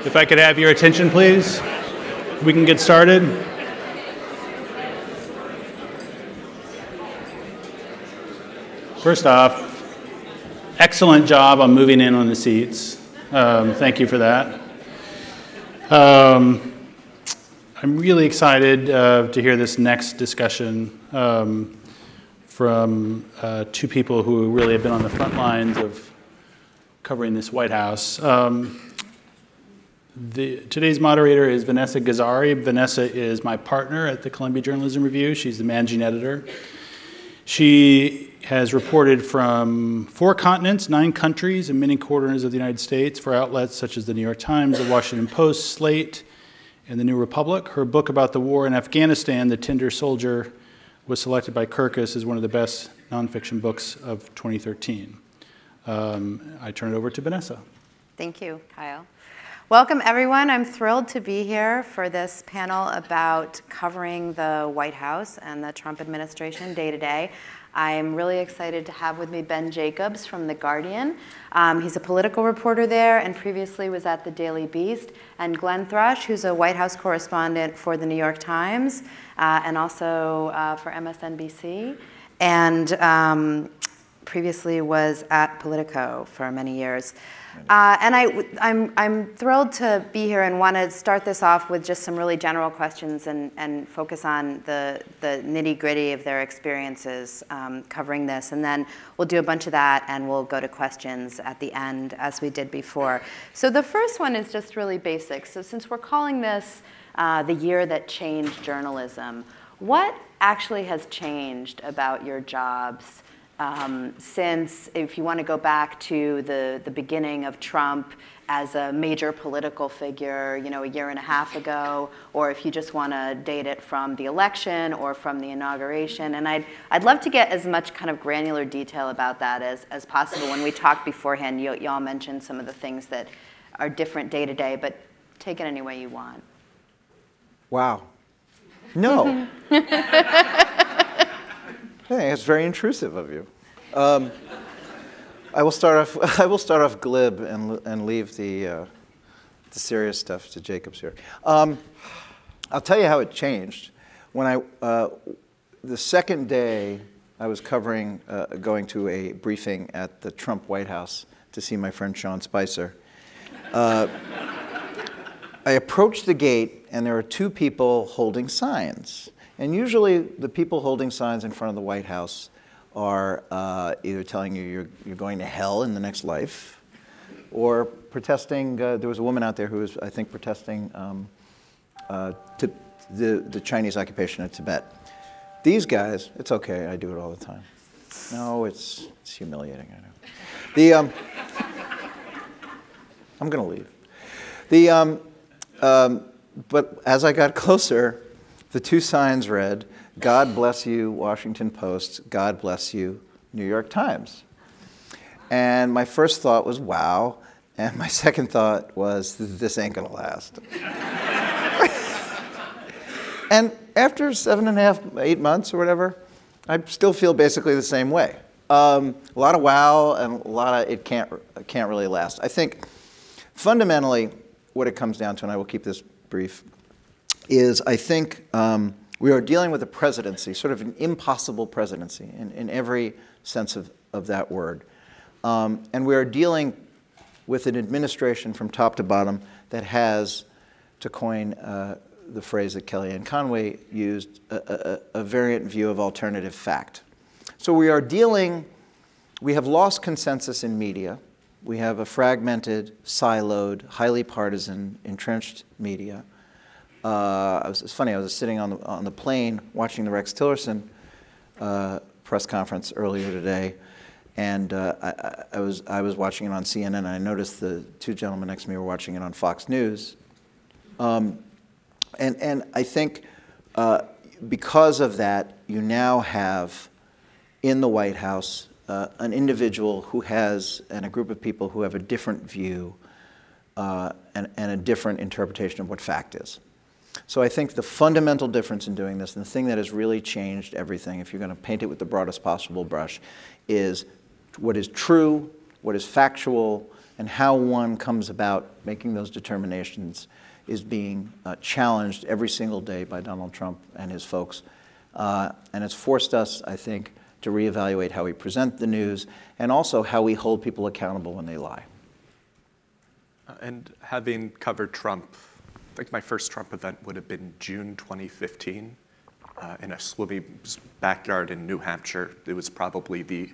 If I could have your attention, please, we can get started. First off, excellent job on moving in on the seats. Thank you for that. I'm really excited to hear this next discussion from two people who really have been on the front lines of covering this White House. Today's moderator is Vanessa Gazzari. Vanessa is my partner at the Columbia Journalism Review. She's the managing editor. She has reported from 4 continents, 9 countries, and many corners of the United States for outlets such as the New York Times, the Washington Post, Slate, and the New Republic. Her book about the war in Afghanistan, The Tender Soldier, was selected by Kirkus as one of the best nonfiction books of 2013. I turn it over to Vanessa. Thank you, Kyle. Welcome, everyone. I'm thrilled to be here for this panel about covering the White House and the Trump administration day to day. I'm really excited to have with me Ben Jacobs from The Guardian. He's a political reporter there and previously was at the Daily Beast. And Glenn Thrush, who's a White House correspondent for the New York Times and also for MSNBC. And previously was at Politico for many years. And I'm thrilled to be here and want to start this off with just some really general questions and focus on the nitty-gritty of their experiences covering this. And then we'll do a bunch of that and we'll go to questions at the end as we did before. So the first one is just really basic. So since we're calling this the year that changed journalism, what actually has changed about your jobs since, if you want to go back to the beginning of Trump as a major political figure, you know, a year and a half ago, or if you just want to date it from the election or from the inauguration. And I'd love to get as much kind of granular detail about that as possible. When we talked beforehand, y'all mentioned some of the things that are different day to day, but take it any way you want. Wow. No. Hey, it's very intrusive of you. I will start off glib and leave the serious stuff to Jacobs here. I'll tell you how it changed. When the second day I was covering, going to a briefing at the Trump White House to see my friend Sean Spicer, I approached the gate and there were 2 people holding signs. And usually the people holding signs in front of the White House are either telling you you're going to hell in the next life or protesting. There was a woman out there who was, I think, protesting to the Chinese occupation of Tibet. These guys, it's okay, I do it all the time. No, it's humiliating, I know. I'm going to leave. But as I got closer, the 2 signs read, "God bless you, Washington Post. God bless you, New York Times." And my first thought was, wow. And my second thought was, this ain't going to last. And after 7.5, 8 months or whatever, I still feel basically the same way. A lot of wow and a lot of it can't really last. I think fundamentally what it comes down to, and I will keep this brief, is I think we are dealing with a presidency, sort of an impossible presidency in every sense of that word. And we are dealing with an administration from top to bottom that has, to coin the phrase that Kellyanne Conway used, a variant view of alternative fact. So we have lost consensus in media. We have a fragmented, siloed, highly partisan, entrenched media. It's funny, I was sitting on the plane watching the Rex Tillerson press conference earlier today, and I was watching it on CNN, and I noticed the 2 gentlemen next to me were watching it on Fox News. And I think because of that, you now have in the White House an individual who has, and a group of people who have a different view and a different interpretation of what fact is. So I think the fundamental difference in doing this, and the thing that has really changed everything, if you're going to paint it with the broadest possible brush, is what is true, what is factual, and how one comes about making those determinations is being challenged every single day by Donald Trump and his folks. And it's forced us, I think, to reevaluate how we present the news and also how we hold people accountable when they lie. And having covered Trump, I think my first Trump event would have been June 2015 in a swimming backyard in New Hampshire. It was probably the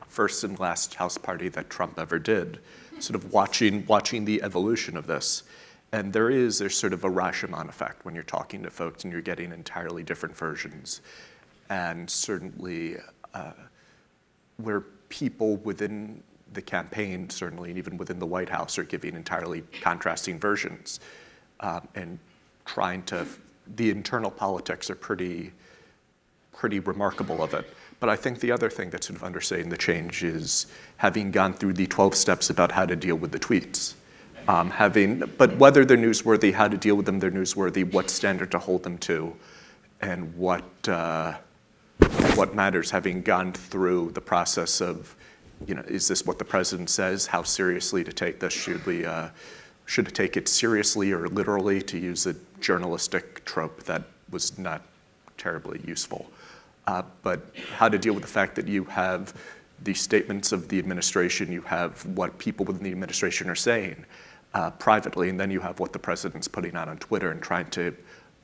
first and last house party that Trump ever did, sort of watching the evolution of this. And there's sort of a Rashomon effect when you're talking to folks and you're getting entirely different versions. And certainly where people within the campaign, certainly, and even within the White House, are giving entirely contrasting versions. And the internal politics are pretty remarkable of it. But I think the other thing that's sort of understating the change is having gone through the 12 steps about how to deal with the tweets. But whether they're newsworthy, how to deal with them, they're newsworthy, what standard to hold them to, and what matters, having gone through the process of, is this what the president says? How seriously to take this? Should take it seriously or literally, to use a journalistic trope that was not terribly useful. But how to deal with the fact that you have the statements of the administration, you have what people within the administration are saying privately, and then you have what the president's putting out on Twitter and trying to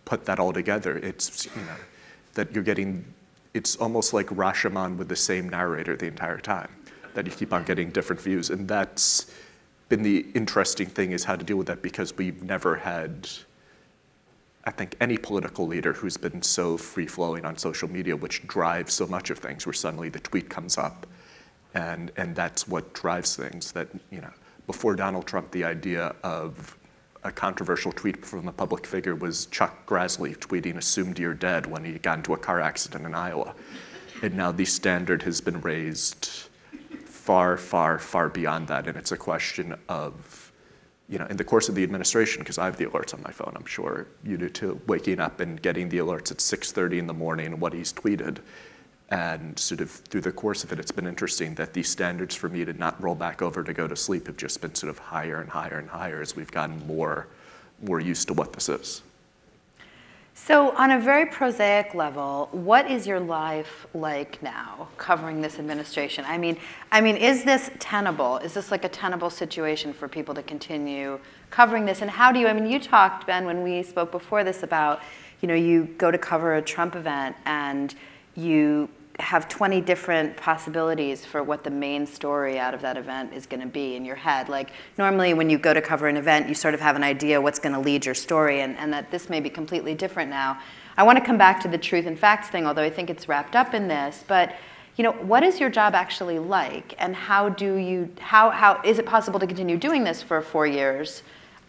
put that all together. It's, that you're getting, it's almost like Rashomon with the same narrator the entire time, that you keep on getting different views. And that's been the interesting thing, is how to deal with that, because we've never had, I think, any political leader who's been so free-flowing on social media, which drives so much of things, where suddenly the tweet comes up. And that's what drives things. That, before Donald Trump, the idea of a controversial tweet from a public figure was Chuck Grassley tweeting "assumed you're dead" when he got into a car accident in Iowa. And now the standard has been raised far, far, far beyond that. And it's a question of, in the course of the administration, because I have the alerts on my phone, I'm sure you do too, waking up and getting the alerts at 6:30 in the morning, what he's tweeted. And sort of through the course of it, it's been interesting that these standards for me to not roll back over to go to sleep have just been sort of higher and higher and higher as we've gotten more used to what this is. So on a very prosaic level, what is your life like now covering this administration? I mean, is this tenable? Is this like a tenable situation for people to continue covering this? And how do you, you talked, Ben, when we spoke before this about, you go to cover a Trump event and you have 20 different possibilities for what the main story out of that event is going to be in your head. Like, normally when you go to cover an event, you sort of have an idea what's going to lead your story, and that this may be completely different now. I want to come back to the truth and facts thing, although I think it's wrapped up in this. But, what is your job actually like, and how is it possible to continue doing this for 4 years?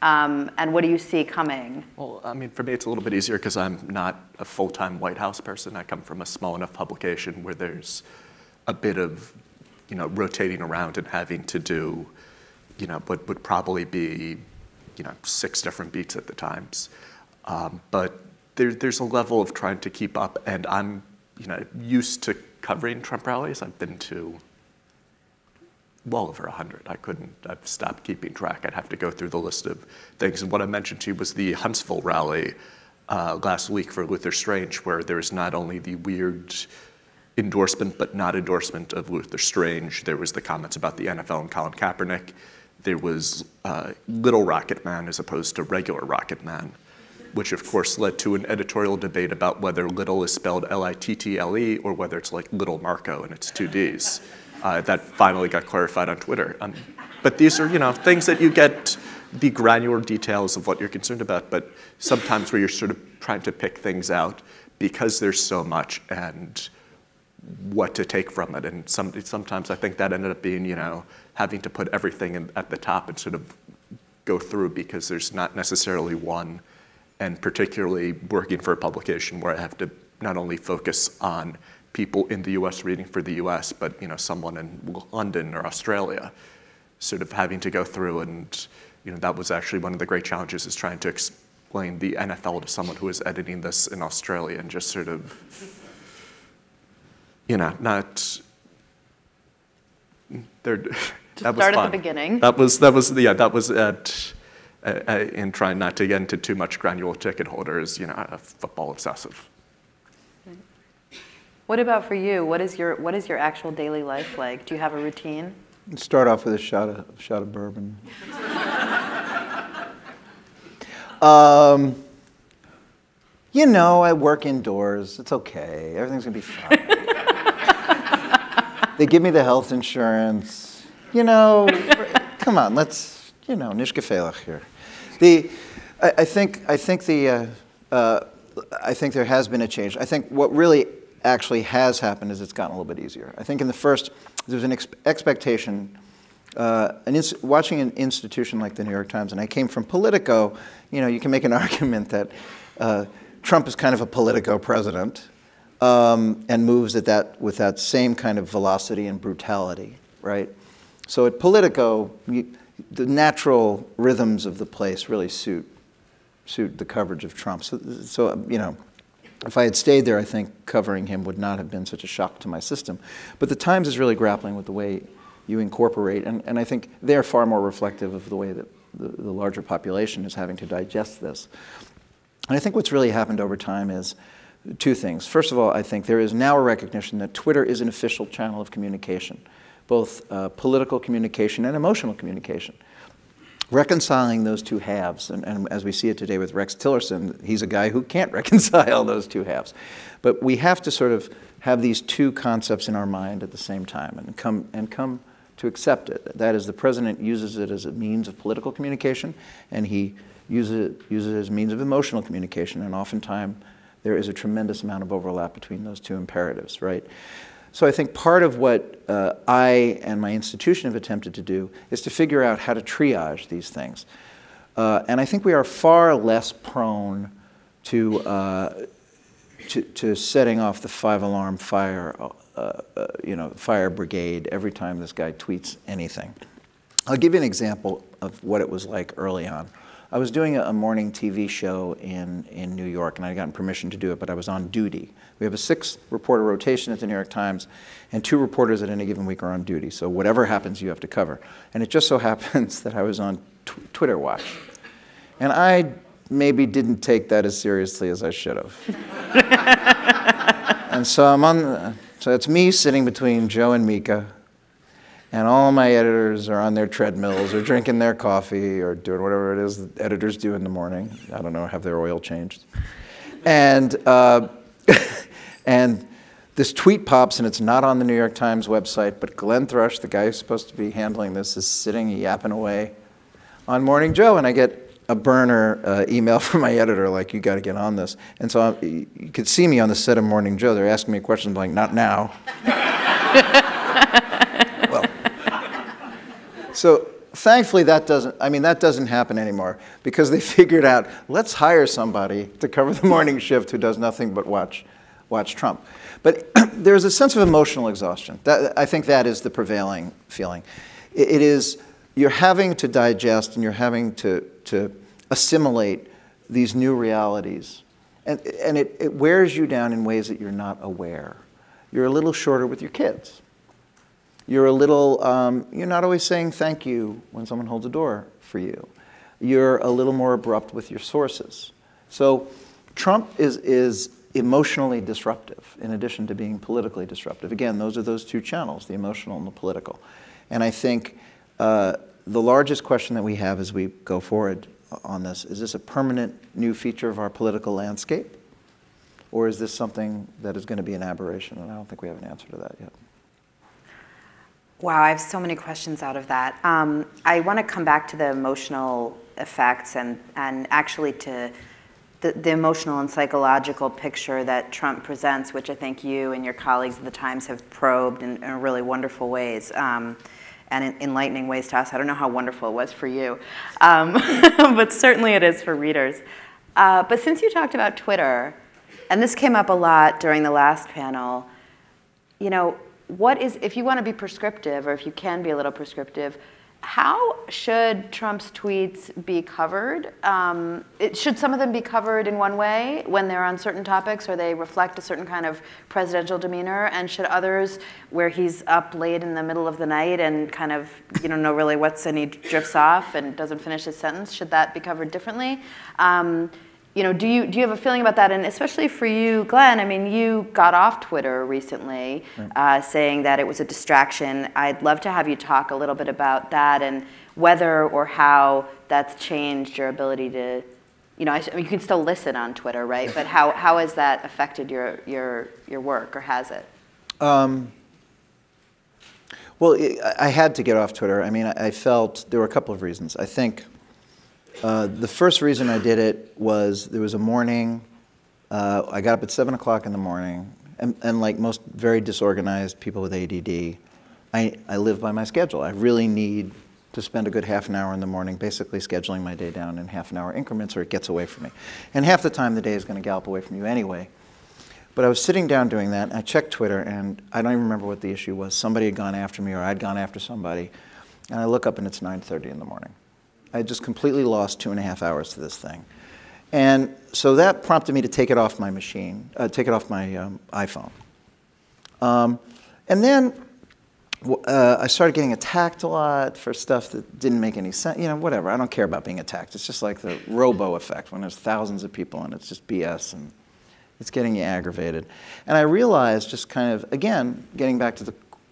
And what do you see coming? Well, for me, it's a little bit easier because I'm not a full-time White House person. I come from a small enough publication where there's a bit of, rotating around and having to do, what would probably be, 6 different beats at the times. But there's a level of trying to keep up, and I'm, used to covering Trump rallies. I've been to well over 100. I've stopped keeping track. I'd have to go through the list of things. And what I mentioned to you was the Huntsville rally last week for Luther Strange, where there's not only the weird endorsement but not endorsement of Luther Strange. There was the comments about the NFL and Colin Kaepernick. There was Little Rocket Man as opposed to regular Rocket Man, which of course led to an editorial debate about whether little is spelled Little or whether it's like Little Marco and it's 2 Ds. That finally got clarified on Twitter. But these are, things that you get the granular details of what you're concerned about, but sometimes where you're sort of trying to pick things out because there's so much and what to take from it. And sometimes I think that ended up being, having to put everything at the top and sort of go through because there's not necessarily one, and particularly working for a publication where I have to not only focus on people in the U.S. reading for the U.S., but someone in London or Australia, sort of having to go through, and that was actually one of the great challenges, is trying to explain the NFL to someone who is editing this in Australia, and just sort of, not Start at the beginning. That was in trying not to get into too much granular ticket holders, a football obsessive. What about for you? What is your actual daily life like? Do you have a routine? Start off with a shot of bourbon. I work indoors. It's okay. Everything's gonna be fine. They give me the health insurance. Come on, let's, nicht gefährlich here. I think there has been a change. I think what really actually has happened is it's gotten a little bit easier. I think in the first, there was an expectation, watching an institution like the New York Times, and I came from Politico, you can make an argument that Trump is kind of a Politico president and moves with that same kind of velocity and brutality, right? So at Politico, the natural rhythms of the place really suit the coverage of Trump. So if I had stayed there, I think covering him would not have been such a shock to my system. But the Times is really grappling with the way you incorporate, and I think they're far more reflective of the way that the larger population is having to digest this. And I think what's really happened over time is two things. First of all, I think there is now a recognition that Twitter is an official channel of communication, both political communication and emotional communication. Reconciling those two halves, and as we see it today with Rex Tillerson, he's a guy who can't reconcile those two halves. But we have to sort of have these two concepts in our mind at the same time and come to accept it. That is, the president uses it as a means of political communication, and he uses it as a means of emotional communication, and oftentimes there is a tremendous amount of overlap between those two imperatives, right? So I think part of what I and my institution have attempted to do is to figure out how to triage these things. And I think we are far less prone to setting off the five-alarm fire, fire brigade every time this guy tweets anything. I'll give you an example of what it was like early on. I was doing a morning TV show in New York, and I'd gotten permission to do it, but I was on duty. We have a 6-reporter rotation at the New York Times, and 2 reporters at any given week are on duty. So whatever happens, you have to cover. And it just so happens that I was on Twitter watch. And I maybe didn't take that as seriously as I should have. And so so it's me sitting between Joe and Mika, and all my editors are on their treadmills or drinking their coffee or doing whatever it is that editors do in the morning. I don't know, have their oil changed. And and this tweet pops, and it's not on the New York Times website, but Glenn Thrush, the guy who's supposed to be handling this, is sitting yapping away on Morning Joe, and I get a burner email from my editor, like, you got to get on this. And so you could see me on the set of Morning Joe. They're asking me questions like, not now. Well, so thankfully that doesn't happen anymore, because they figured out, let's hire somebody to cover the morning shift who does nothing but watch Trump. But there's a sense of emotional exhaustion. I think that is the prevailing feeling. It is, you're having to digest and you're having to assimilate these new realities. And it wears you down in ways that you're not aware. You're a little shorter with your kids. You're not always saying thank you when someone holds a door for you. You're a little more abrupt with your sources. So Trump is emotionally disruptive, in addition to being politically disruptive. Again, those are those two channels, the emotional and the political. And I think the largest question that we have as we go forward on this, is this a permanent new feature of our political landscape? Or is this something that is going to be an aberration? And I don't think we have an answer to that yet. Wow, I have so many questions out of that. I want to come back to the emotional effects and actually to the emotional and psychological picture that Trump presents, which I think you and your colleagues at the Times have probed in really wonderful ways and in enlightening ways to us. I don't know how wonderful it was for you, but certainly it is for readers. But since you talked about Twitter, and this came up a lot during the last panel, what is, if you want to be prescriptive, or if you can be a little prescriptive, How should Trump's tweets be covered? Should some of them be covered in one way when they're on certain topics or they reflect a certain kind of presidential demeanor? And should others, where he's up late in the middle of the night and kind of, you don't know really what's, and he drifts off and doesn't finish his sentence, should that be covered differently? Do you have a feeling about that? And especially for you, Glenn, I mean, you got off Twitter recently saying that it was a distraction. I'd love to have you talk a little bit about that and whether or how that's changed your ability to, you mean, you can still listen on Twitter, right? But how has that affected your work, or has it? Well, I had to get off Twitter. I mean, I felt there were a couple of reasons. I think the first reason I did it was there was a morning, I got up at 7 o'clock in the morning, and like most very disorganized people with ADD, I live by my schedule. I really need to spend a good half an hour in the morning basically scheduling my day down in half-an-hour increments, or it gets away from me. And half the time the day is going to gallop away from you anyway. But I was sitting down doing that, and I checked Twitter, and I don't even remember what the issue was. Somebody had gone after me, or I'd gone after somebody, and I look up and it's 9:30 in the morning. I just completely lost 2.5 hours to this thing. And so that prompted me to take it off my machine, take it off my iPhone. And then I started getting attacked a lot for stuff that didn't make any sense. Whatever. I don't care about being attacked. It's just like the robo effect when there's thousands of people and it's just BS and it's getting you aggravated. And I realized, just kind of, again, getting back to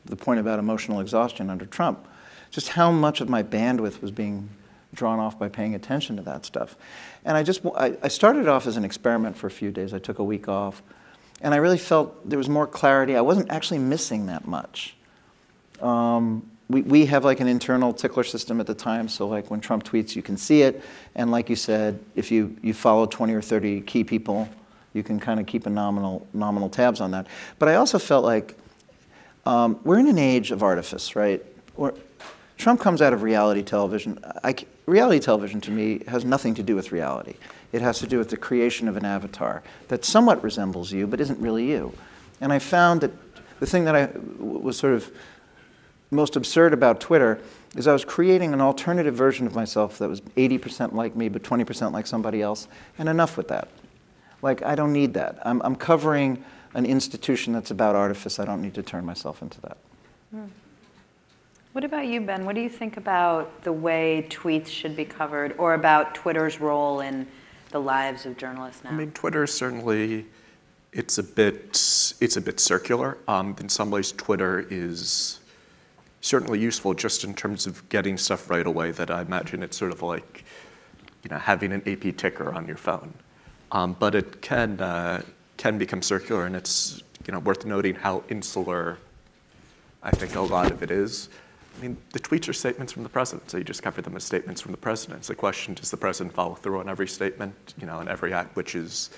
the point about emotional exhaustion under Trump, just how much of my bandwidth was being drawn off by paying attention to that stuff. And I started off as an experiment for a few days. I took a week off. And I really felt there was more clarity. I wasn't actually missing that much. We have like an internal tickler system at the time, so like when Trump tweets, you can see it. And like you said, if you follow 20 or 30 key people, you can kind of keep a nominal tabs on that. But I also felt like we're in an age of artifice, right? Trump comes out of reality television. Reality television, to me, has nothing to do with reality. It has to do with the creation of an avatar that somewhat resembles you, but isn't really you. And I found that the thing that was sort of most absurd about Twitter is I was creating an alternative version of myself that was 80% like me, but 20% like somebody else, and enough with that. Like, I don't need that. I'm covering an institution that's about artifice. I don't need to turn myself into that. What about you, Ben? What do you think about the way tweets should be covered, or about Twitter's role in the lives of journalists now? I mean, Twitter certainly, it's a bit circular. In some ways, Twitter is certainly useful just in terms of getting stuff right away. That I imagine it's sort of like, having an AP ticker on your phone. But it can become circular, and it's worth noting how insular I think a lot of it is. I mean, the tweets are statements from the president, so you just cover them as statements from the president. It's the question, does the president follow through on every statement, and every act, which is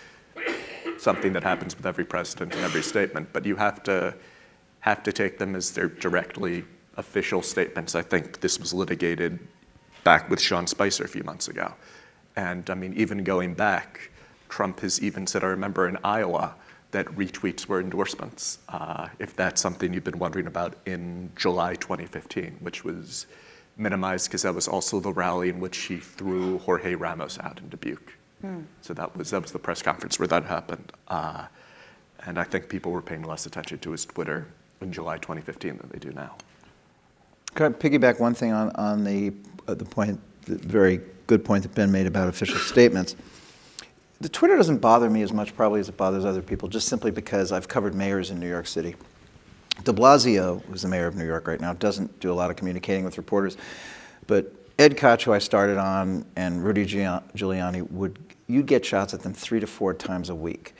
something that happens with every president and every statement. But you have to take them as their directly official statements. I think this was litigated back with Sean Spicer a few months ago. And I mean, even going back, Trump has even said, I remember in Iowa, that retweets were endorsements, if that's something you've been wondering about, in July 2015, which was minimized because that was also the rally in which he threw Jorge Ramos out in Dubuque. So that was the press conference where that happened. And I think people were paying less attention to his Twitter in July 2015 than they do now. Can I piggyback one thing on the point, the very good point that Ben made about official statements? The Twitter doesn't bother me as much probably as it bothers other people, just simply because I've covered mayors in New York City. De Blasio, who's the mayor of New York right now, doesn't do a lot of communicating with reporters. But Ed Koch, who I started on, and Rudy Giuliani, you'd get shots at them 3 to 4 times a week.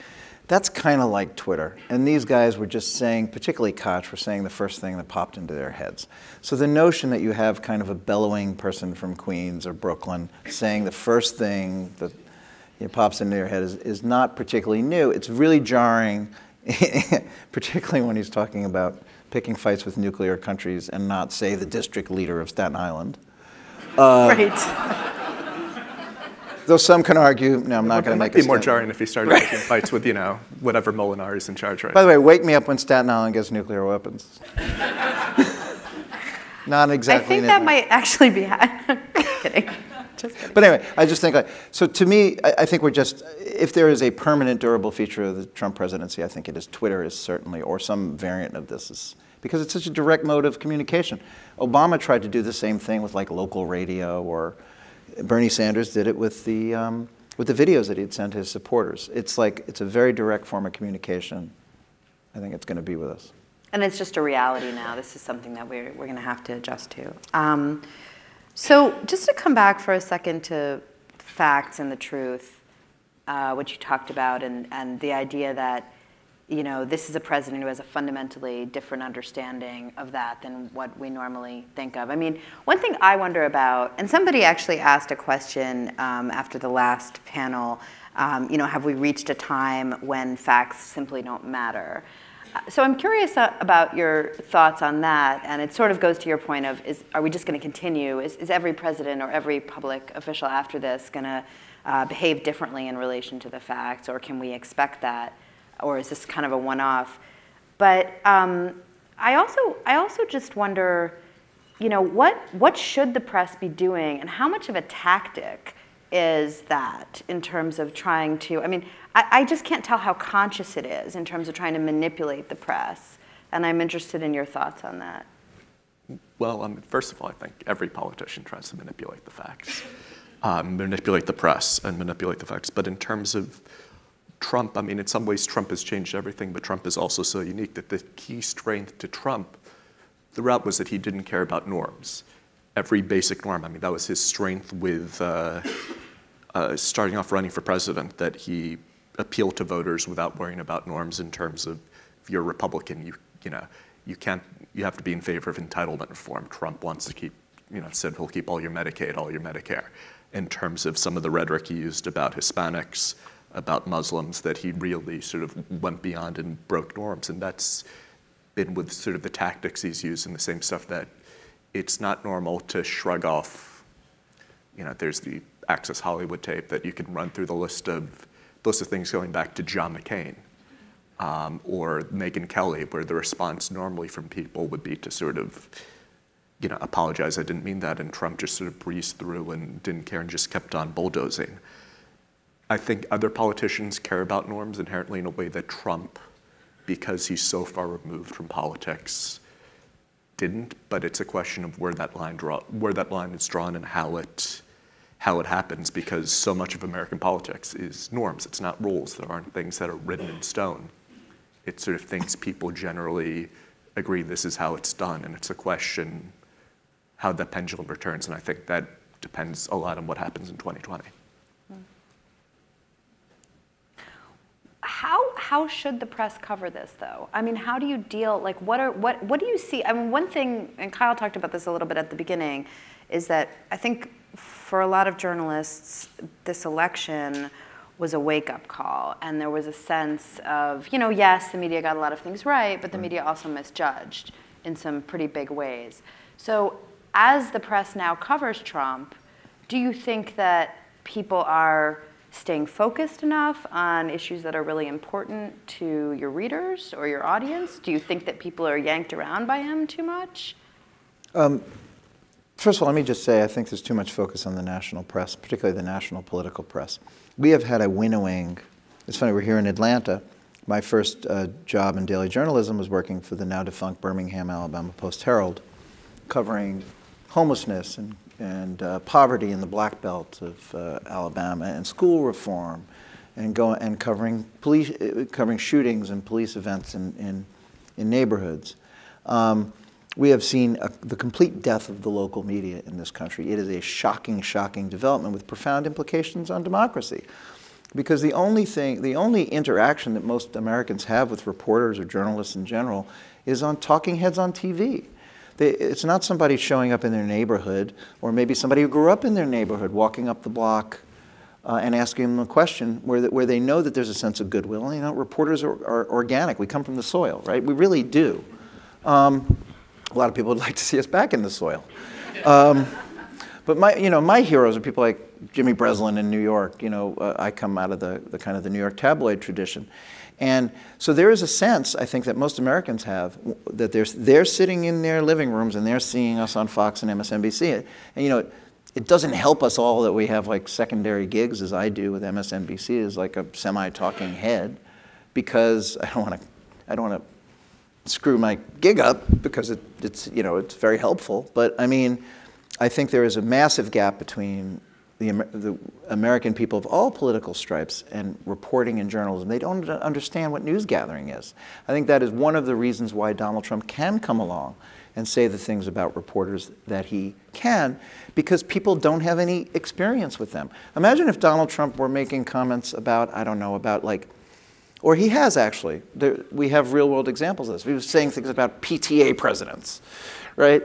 That's kind of like Twitter. And these guys were just saying, particularly Koch, were saying the first thing that popped into their heads. So the notion that you have kind of a bellowing person from Queens or Brooklyn saying the first thing that pops into your head is not particularly new. It's really jarring, particularly when he's talking about picking fights with nuclear countries and not, say, the district leader of Staten Island. Right. Though some can argue, no, I'm not going to make it might be more jarring if he started picking fights with, whatever Molinari is in charge right now. By the way, wake me up when Staten Island gets nuclear weapons. Not exactly. I think that might actually be. Just kidding. Just kidding. But anyway, I just think, so to me, I think we're just, if there is a permanent durable feature of the Trump presidency, I think it is Twitter is certainly, or some variant of this is, because it's such a direct mode of communication. Obama tried to do the same thing with like local radio, or Bernie Sanders did it with the videos that he'd sent his supporters. It's like, it's a very direct form of communication. I think it's going to be with us. And it's just a reality now. This is something that we're going to have to adjust to. So just to come back for a second to facts and the truth, which you talked about, and the idea that, you know, this is a president who has a fundamentally different understanding of that than what we normally think of. I mean, one thing I wonder about, and somebody actually asked a question after the last panel, you know, have we reached a time when facts simply don't matter? So I'm curious about your thoughts on that, and it sort of goes to your point of, are we just going to continue? Is every president or every public official after this going to behave differently in relation to the facts, or can we expect that, or is this kind of a one-off? But I also just wonder, you know, what should the press be doing, and how much of a tactic is that in terms of trying to, I mean, I just can't tell how conscious it is in terms of trying to manipulate the press, and I'm interested in your thoughts on that. Well, first of all, I think every politician tries to manipulate the facts, manipulate the press, and manipulate the facts. But in terms of Trump, I mean, in some ways, Trump has changed everything, but Trump is also so unique that the key strength to Trump throughout was that he didn't care about norms. Every basic norm, I mean, that was his strength with starting off running for president, that he appealed to voters without worrying about norms in terms of, if you're a Republican, you have to be in favor of entitlement reform. Trump wants to keep, said he'll keep all your Medicaid, all your Medicare. In terms of some of the rhetoric he used about Hispanics, about Muslims, that he really sort of went beyond and broke norms. And that's been with sort of the tactics he's used and the same stuff, that it's not normal to shrug off, there's the Access Hollywood tape that you can run through the list of things going back to John McCain or Megyn Kelly, where the response normally from people would be to sort of, apologize, I didn't mean that, and Trump just sort of breezed through and didn't care and just kept on bulldozing. I think other politicians care about norms inherently in a way that Trump, because he's so far removed from politics, didn't. But it's a question of where that line is drawn and how it happens, because so much of American politics is norms. It's not rules. There aren't things that are written in stone. It's sort of things people generally agree this is how it's done, and it's a question how that pendulum returns, and I think that depends a lot on what happens in 2020. How should the press cover this, though? I mean, how do you deal, like, what do you see? I mean, one thing, and Kyle talked about this a little bit at the beginning, is that I think for a lot of journalists, this election was a wake-up call, and there was a sense of, yes, the media got a lot of things right, but the media also misjudged in some pretty big ways. So as the press now covers Trump, do you think that people are staying focused enough on issues that are really important to your readers or your audience? Do you think that people are yanked around by him too much? First of all, let me just say I think there's too much focus on the national press, particularly the national political press. We have had a winnowing. It's funny, we're here in Atlanta. My first job in daily journalism was working for the now defunct Birmingham, Alabama Post-Herald, covering homelessness and poverty in the Black Belt of Alabama, and school reform, and covering shootings and police events in neighborhoods. We have seen the complete death of the local media in this country. It is a shocking, shocking development with profound implications on democracy. Because the only interaction that most Americans have with reporters or journalists in general is on talking heads on TV. It's not somebody showing up in their neighborhood, or maybe somebody who grew up in their neighborhood walking up the block and asking them a question where they know that there's a sense of goodwill. Reporters are organic. We come from the soil, right? We really do. A lot of people would like to see us back in the soil. But my heroes are people like Jimmy Breslin in New York. I come out of the kind of the New York tabloid tradition. And so there is a sense, I think, that most Americans have, that they're sitting in their living rooms and they're seeing us on Fox and MSNBC. And, you know, it doesn't help us all that we have like secondary gigs, as I do with MSNBC, as like a semi-talking head, because I don't want to screw my gig up, because it's you know, it's very helpful. But I mean, I think there is a massive gap between the American people of all political stripes and reporting and journalism. They don't understand what news gathering is. I think that is one of the reasons why Donald Trump can come along and say the things about reporters that he can, because people don't have any experience with them. Imagine if Donald Trump were making comments about, I don't know, about like, or he has actually, we have real world examples of this. He was saying things about PTA presidents, right?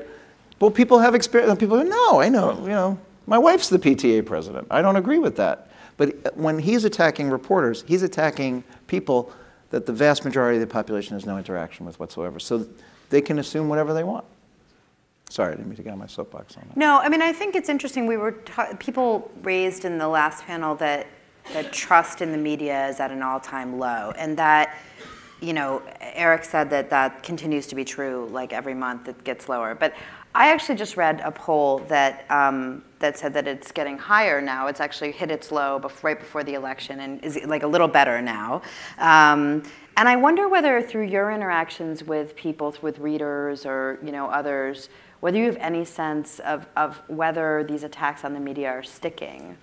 Well, people have experience, people go, no, I know, you know, my wife's the PTA president. I don't agree with that. But when he's attacking reporters, he's attacking people that the vast majority of the population has no interaction with whatsoever. So they can assume whatever they want. Sorry, I didn't mean to get on my soapbox on that. No, I mean, I think it's interesting. People raised in the last panel that trust in the media is at an all-time low, and that, you know, Eric said that continues to be true. Like every month, it gets lower. But I actually just read a poll that that said that it's getting higher now. It's actually hit its low right before the election and is like a little better now. And I wonder whether through your interactions with people, with readers or, you know, others, whether you have any sense of whether these attacks on the media are sticking.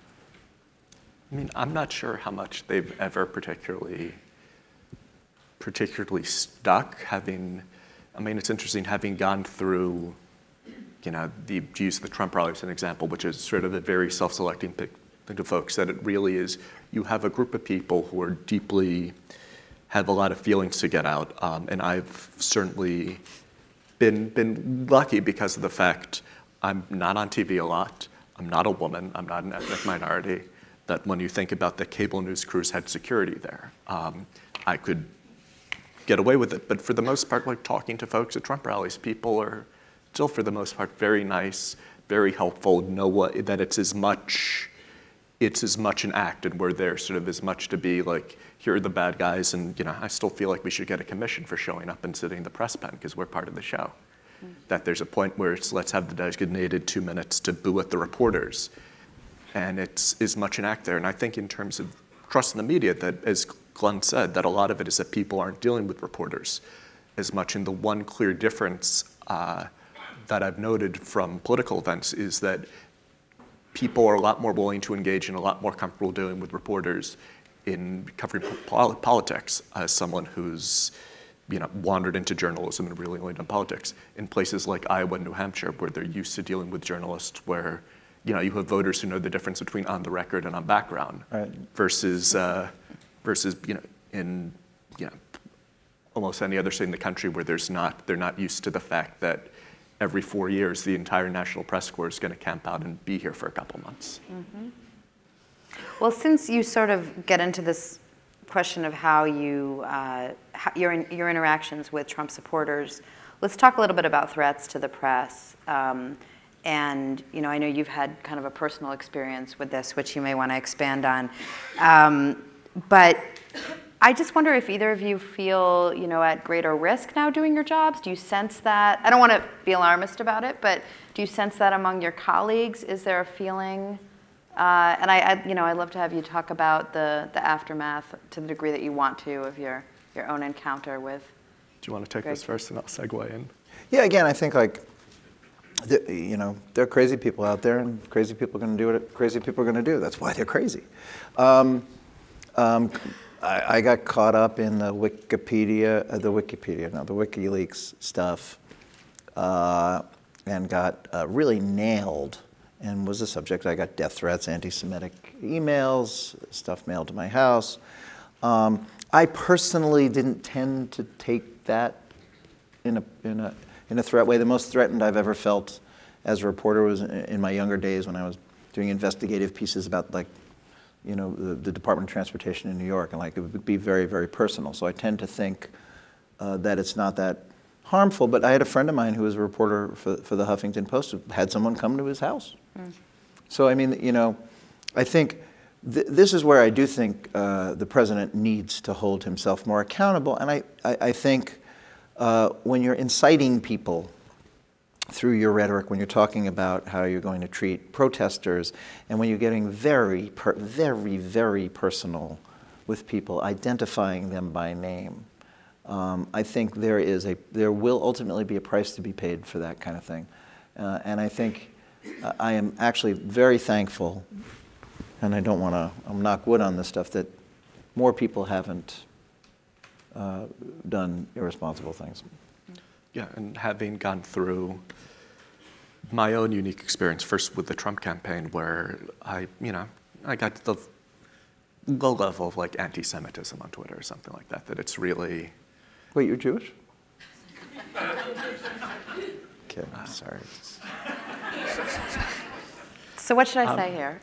I mean, I'm not sure how much they've ever particularly stuck. I mean, it's interesting having gone through, you know, to use the Trump rally as an example, which is sort of a very self-selecting thing to folks, that it really is, you have a group of people who are have a lot of feelings to get out. And I've certainly been lucky because of the fact I'm not on TV a lot, I'm not a woman, I'm not an ethnic minority, that when you think about the cable news crews had security there, I could get away with it. But for the most part, like talking to folks at Trump rallies, people are still, for the most part, very nice, very helpful, know that it's as much an act, and we're there sort of as much to be like, here are the bad guys, and you know, I still feel like we should get a commission for showing up and sitting in the press pen because we're part of the show. Mm-hmm. That there's a point where it's, let's have the designated 2 minutes to boo at the reporters, and it's as much an act there. And I think in terms of trust in the media, that, as Glenn said, that a lot of it is that people aren't dealing with reporters as much. And the one clear difference that I've noted from political events is that people are a lot more willing to engage and a lot more comfortable dealing with reporters in covering politics, as someone who's, you know, wandered into journalism and really only done politics, in places like Iowa and New Hampshire, where they're used to dealing with journalists, where, you know, you have voters who know the difference between on the record and on background, right, versus you know, in, you know, almost any other state in the country where they're not used to the fact that every 4 years the entire National Press Corps is going to camp out and be here for a couple months. Mm-hmm. Well, since you sort of get into this question of how your interactions with Trump supporters, let's talk a little bit about threats to the press. And you know, I know you've had kind of a personal experience with this, which you may want to expand on. But I just wonder if either of you feel, you know, at greater risk now doing your jobs. Do you sense that? I don't want to be alarmist about it, but do you sense that among your colleagues? Is there a feeling? And I'd love to have you talk about the aftermath to the degree that you want to of your own encounter with. Do you want to take this first, and I'll segue in? Yeah, again, I think like, you know, there are crazy people out there, and crazy people are going to do what crazy people are going to do. That's why they're crazy. I got caught up in the WikiLeaks stuff, and got really nailed, and was the subject. I got death threats, anti-Semitic emails, stuff mailed to my house. I personally didn't tend to take that in a threat way. The most threatened I've ever felt as a reporter was in my younger days when I was doing investigative pieces about, like, you know, the Department of Transportation in New York, and like it would be very, very personal. So I tend to think that it's not that harmful. But I had a friend of mine who was a reporter for the Huffington Post who had someone come to his house. Mm. So I mean, you know, I think this is where I do think the president needs to hold himself more accountable. And I think when you're inciting people through your rhetoric, when you're talking about how you're going to treat protesters, and when you're getting very, very personal with people, identifying them by name, I think there will ultimately be a price to be paid for that kind of thing. And I think I am actually very thankful, and I don't want to knock wood on this stuff, that more people haven't done irresponsible things. Yeah, and having gone through my own unique experience, first with the Trump campaign, where I got to the low level of like anti-Semitism on Twitter or something like that, that it's really... Wait, you're Jewish? Okay, sorry. So what should I say here?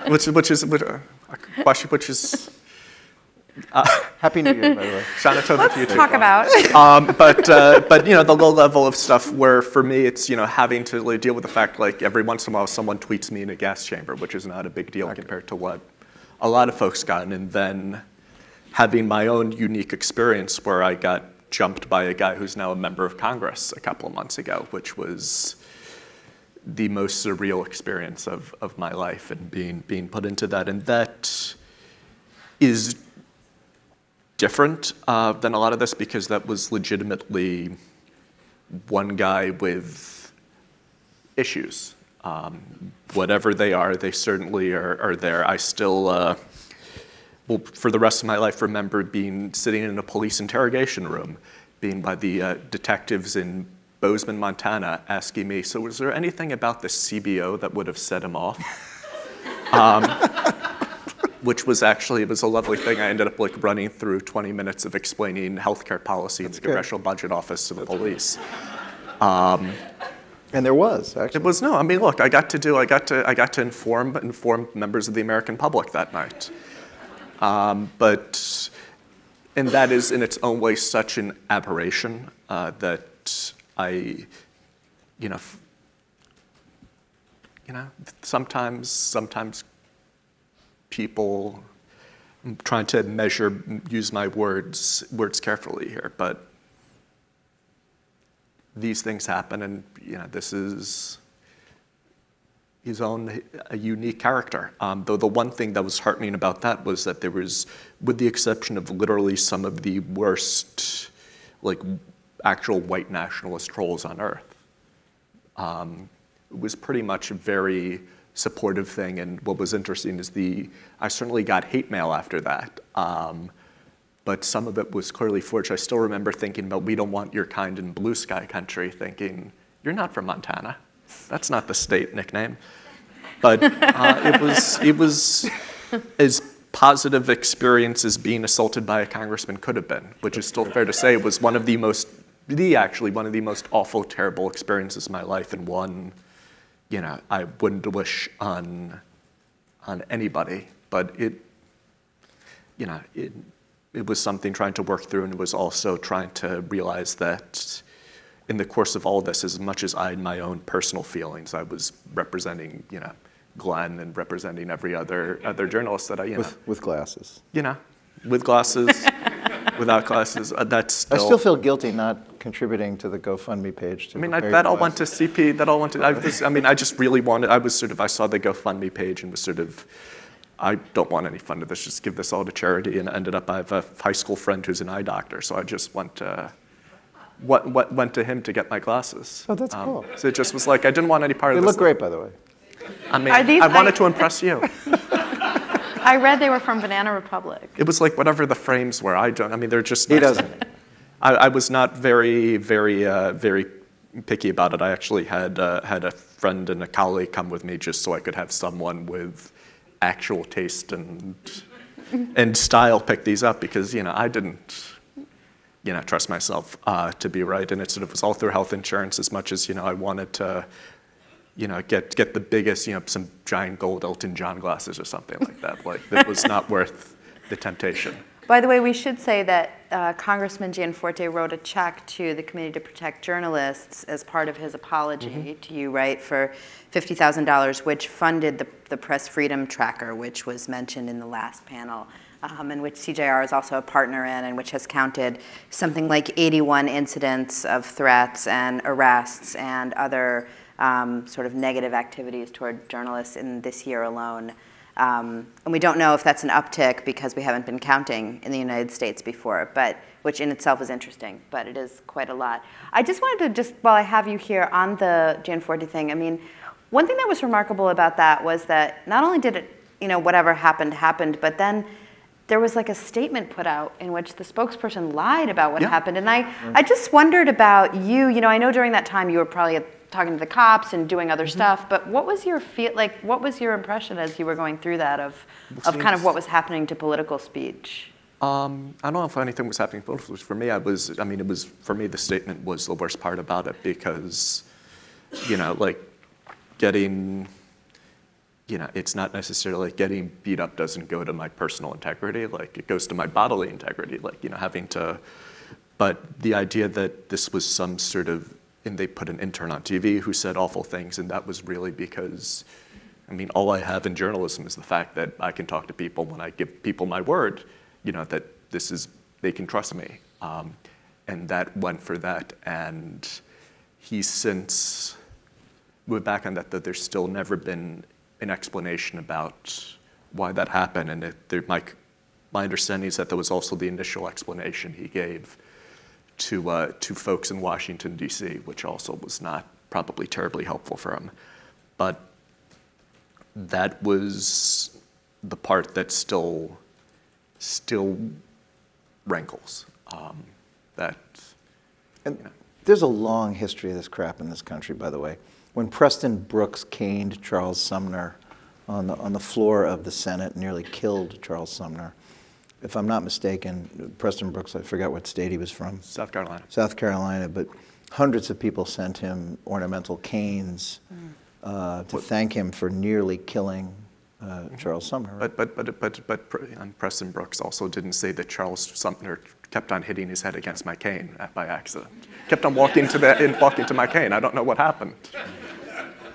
Which is Happy New Year, by the way. Shana Tova to you too. Talk about. But the low level of stuff where for me it's having to like, deal with the fact like every once in a while someone tweets me in a gas chamber, which is not a big deal compared to what a lot of folks got, and then having my own unique experience where I got jumped by a guy who's now a member of Congress a couple of months ago, which was the most surreal experience of my life, and being put into that, and that is different than a lot of this, because that was legitimately one guy with issues. Whatever they are, they certainly are there. I still, will for the rest of my life, remember sitting in a police interrogation room, being by the detectives in Bozeman, Montana, asking me, so was there anything about the CBO that would have set him off? Which was actually, it was a lovely thing. I ended up like running through 20 minutes of explaining healthcare policy in the Congressional Budget Office to the police. And there was, actually. It was, no, I mean, look, I got to inform members of the American public that night. And that is in its own way such an aberration that sometimes people, I'm trying to use my words carefully here, but these things happen, and this is his own a unique character. Though the one thing that was heartening about that was that there was, with the exception of literally some of the worst, like actual white nationalist trolls on earth, it was pretty much a very supportive thing. And what was interesting is I certainly got hate mail after that, but some of it was clearly forged. I still remember thinking about, we don't want your kind in blue sky country, thinking, you're not from Montana. That's not the state nickname. But it was as positive experience as being assaulted by a congressman could have been, which is still fair to say was one of the most awful, terrible experiences of my life, and one I wouldn't wish on anybody. But it was something trying to work through, and it was also trying to realize that in the course of all this, as much as I had my own personal feelings, I was representing Glenn and representing every other journalist that I with glasses. With glasses. Without glasses, that's still... I still feel guilty not contributing to the GoFundMe page. That all went to CP. That all went to... I just really wanted... I saw the GoFundMe page and was sort of, I don't want any fun of this. Just give this all to charity. And ended up, I have a high school friend who's an eye doctor, so I just went to him to get my glasses. Oh, that's cool. So it just was like, I didn't want any part of this. They look great, by the way. I wanted to impress you. I read they were from Banana Republic. It was like whatever the frames were. They're just... He doesn't. I was not very, very, very picky about it. I actually had a friend and a colleague come with me just so I could have someone with actual taste and style pick these up, because I didn't trust myself to be right, and it sort of was all through health insurance as much as I wanted to get the biggest, some giant gold Elton John glasses or something like that. Like, it was not worth the temptation. By the way, we should say that Congressman Gianforte wrote a check to the Committee to Protect Journalists as part of his apology to you, right, for $50,000, which funded the Press Freedom Tracker, which was mentioned in the last panel, and which CJR is also a partner in, and which has counted something like 81 incidents of threats and arrests and other sort of negative activities toward journalists in this year alone. And we don't know if that's an uptick because we haven't been counting in the United States before, which in itself is interesting, but it is quite a lot. I just wanted to while I have you here on the Gianforte thing, I mean, one thing that was remarkable about that was that not only did it, whatever happened, but then there was like a statement put out in which the spokesperson lied about what happened. And I just wondered about you, I know during that time you were probably talking to the cops and doing other stuff, but what was your what was your impression as you were going through that of kind of what was happening to political speech? I don't know if anything was happening politically. For me, for me, the statement was the worst part about it because, like getting, it's not necessarily like getting beat up doesn't go to my personal integrity. Like it goes to my bodily integrity, like, having to, but the idea that this was some sort of, and they put an intern on TV who said awful things, and that was really because, all I have in journalism is the fact that I can talk to people when I give people my word, that they can trust me. And that went for that. And he's since moved back on that there's still never been an explanation about why that happened. And my understanding is that there was also the initial explanation he gave to folks in Washington, D.C., which also was not probably terribly helpful for him. But that was the part that still rankles. There's a long history of this crap in this country, by the way. When Preston Brooks caned Charles Sumner on the floor of the Senate, nearly killed Charles Sumner. If I'm not mistaken, Preston Brooks, I forgot what state he was from. South Carolina. South Carolina, but hundreds of people sent him ornamental canes to thank him for nearly killing Charles Sumner. Right? But Preston Brooks also didn't say that Charles Sumner kept on hitting his head against my cane by accident. Kept on walking to my cane. I don't know what happened.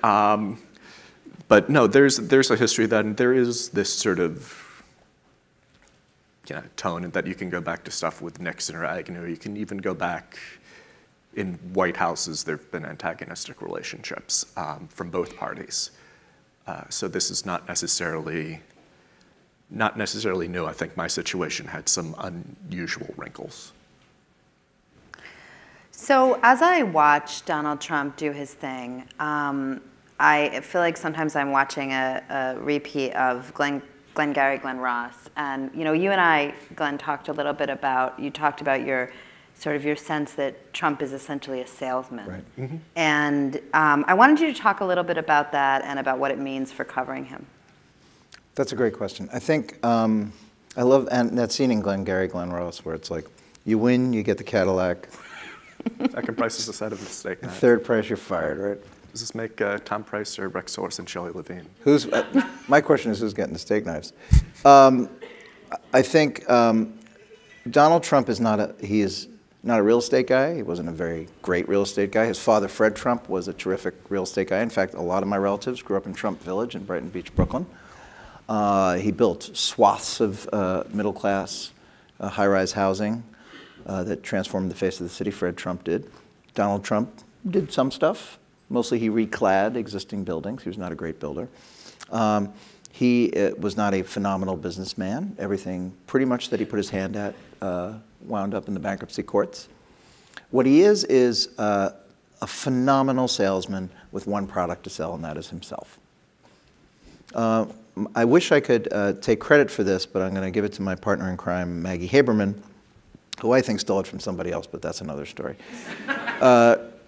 But no, there's a history of that, and there is this sort of tone, and that you can go back to stuff with Nixon or Agnew. You can even go back in White Houses. There have been antagonistic relationships from both parties. So this is not necessarily new. I think my situation had some unusual wrinkles. So as I watch Donald Trump do his thing, I feel like sometimes I'm watching a repeat of Glengarry Glen Ross. And you and I, Glenn, talked a little bit about, you talked about your sense that Trump is essentially a salesman. Right. Mm-hmm. And I wanted you to talk a little bit about that and about what it means for covering him. That's a great question. I think I love that scene in Glengarry Glen Ross where it's like, you win, you get the Cadillac. Second price is a set of the steak knives. Third price, you're fired, right? Does this make Tom Price or Rex Source and Shelley Levine? My question is, who's getting the steak knives? I think Donald Trump is not a real estate guy. He wasn't a very great real estate guy. His father, Fred Trump, was a terrific real estate guy. In fact, a lot of my relatives grew up in Trump Village in Brighton Beach, Brooklyn. He built swaths of middle-class high-rise housing that transformed the face of the city. Fred Trump did. Donald Trump did some stuff. Mostly he reclad existing buildings. He was not a great builder. He was not a phenomenal businessman. Everything pretty much that he put his hand at wound up in the bankruptcy courts. What he is a phenomenal salesman with one product to sell, and that is himself. I wish I could take credit for this, but I'm going to give it to my partner in crime, Maggie Haberman, who I think stole it from somebody else, but that's another story.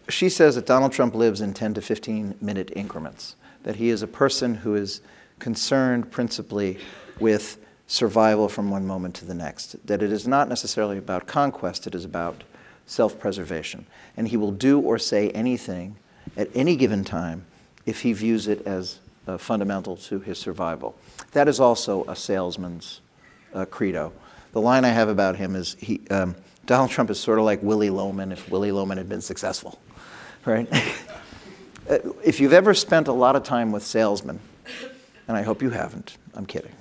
She says that Donald Trump lives in 10 to 15-minute increments, that he is a person who is concerned principally with survival from one moment to the next, that it is not necessarily about conquest, it is about self-preservation. And he will do or say anything at any given time if he views it as fundamental to his survival. That is also a salesman's credo. the line I have about him is Donald Trump is sort of like Willy Loman if Willy Loman had been successful, right? If you've ever spent a lot of time with salesmen, and I hope you haven't, I'm kidding.